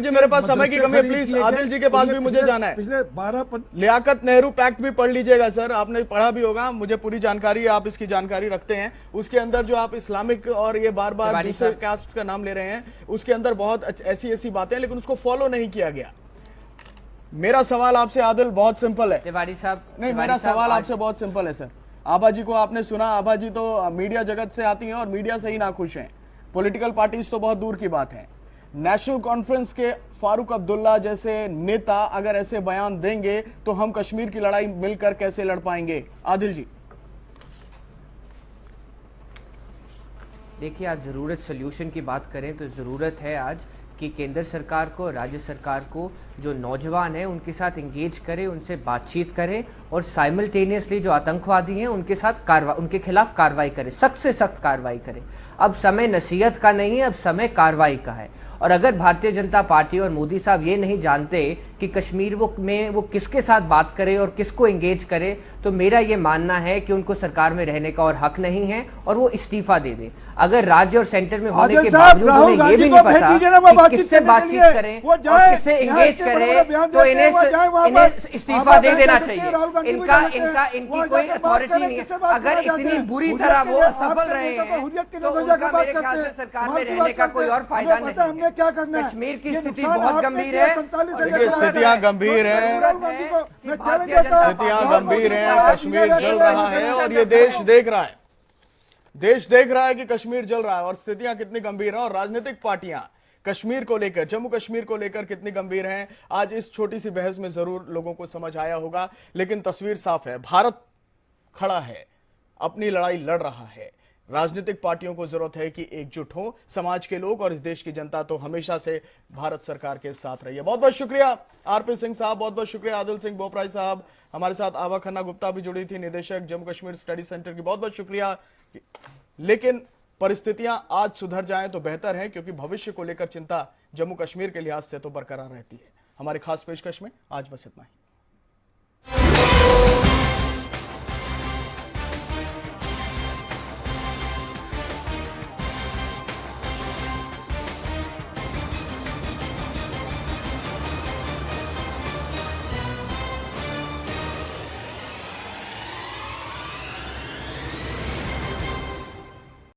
जी मेरे पास समय की कमी है, प्लीज आदिल जी के पास भी मुझे जाना है। पिछले 12 लियाकत नेहरू पैक्ट भी पढ़ लीजिएगा सर, आपने पढ़ा भी होगा, मुझे पूरी जानकारी है, आप इसकी जानकारी रखते हैं। उसके अंदर जो आप इस्लामिक और ये बार बार दूसरे कास्ट का नाम ले रहे हैं, उसके अंदर बहुत ऐसी बातें, लेकिन उसको फॉलो नहीं किया गया। मेरा सवाल आपसे आदिल बहुत सिंपल है। तिवारी साहब, नहीं, मेरा सवाल आपसे बहुत सिंपल है सर। आभा जी को आपने सुना, आभा जी तो मीडिया जगत से आती हैं और मीडिया से ही ना खुश हैं, पॉलिटिकल पार्टीज तो बहुत दूर की बात है। नेशनल कॉन्फ्रेंस के फारूक अब्दुल्ला जैसे नेता अगर ऐसे बयान देंगे तो हम कश्मीर की लड़ाई मिलकर कैसे लड़ पाएंगे? आदिल जी देखिए, आज जरूरत सोल्यूशन की बात करें तो जरूरत है आज कि केंद्र सरकार को, राज्य सरकार को जो नौजवान हैं उनके साथ इंगेज करे, उनसे बातचीत करे और साइमल्टेनियसली जो आतंकवादी हैं उनके साथ उनके खिलाफ कार्रवाई करे, सख्त से सख्त कार्रवाई करे। अब समय नसीहत का नहीं है, अब समय कार्रवाई का है। और अगर भारतीय जनता पार्टी और मोदी साहब ये नहीं जानते कि कश्मीर में वो किसके साथ बात करे और किसको एंगेज करे, तो मेरा ये मानना है कि उनको सरकार में रहने का और हक नहीं है और वो इस्तीफा दे दे। अगर राज्य और सेंटर में होने के बावजूद उन्हें ये भी नहीं पता कि किससे बातचीत करें और किससे एंगेज करें, तो इन्हें इस्तीफा दे देना चाहिए। इनकी कोई अथॉरिटी नहीं है। अगर इतनी बुरी तरह वो असफल रहे हैं तो उनका मेरे ख्याल से सरकार में रहने का कोई और फायदा नहीं है। कश्मीर की स्थिति बहुत गंभीर है, स्थितियां गंभीर हैं, स्थितियां गंभीर हैं, कश्मीर जल रहा है और ये देश देख रहा है, देश देख रहा है कि कश्मीर जल रहा है और स्थितियां कितनी गंभीर हैं। और राजनीतिक पार्टियां कश्मीर को लेकर, जम्मू कश्मीर को लेकर कितनी गंभीर हैं, आज इस छोटी सी बहस में जरूर लोगों को समझ आया होगा। लेकिन तस्वीर साफ है, भारत खड़ा है, अपनी लड़ाई लड़ रहा है। राजनीतिक पार्टियों को जरूरत है कि एकजुट हो, समाज के लोग और इस देश की जनता तो हमेशा से भारत सरकार के साथ रही है। बहुत बहुत शुक्रिया आरपी सिंह साहब, बहुत बहुत शुक्रिया आदिल सिंह बोपराई साहब। हमारे साथ आभा खन्ना गुप्ता भी जुड़ी थी, निदेशक जम्मू कश्मीर स्टडी सेंटर की, बहुत बहुत शुक्रिया। लेकिन परिस्थितियां आज सुधर जाएं तो बेहतर है, क्योंकि भविष्य को लेकर चिंता जम्मू कश्मीर के लिहाज से तो बरकरार रहती है। हमारे खास पेशकश में आज बस इतना ही।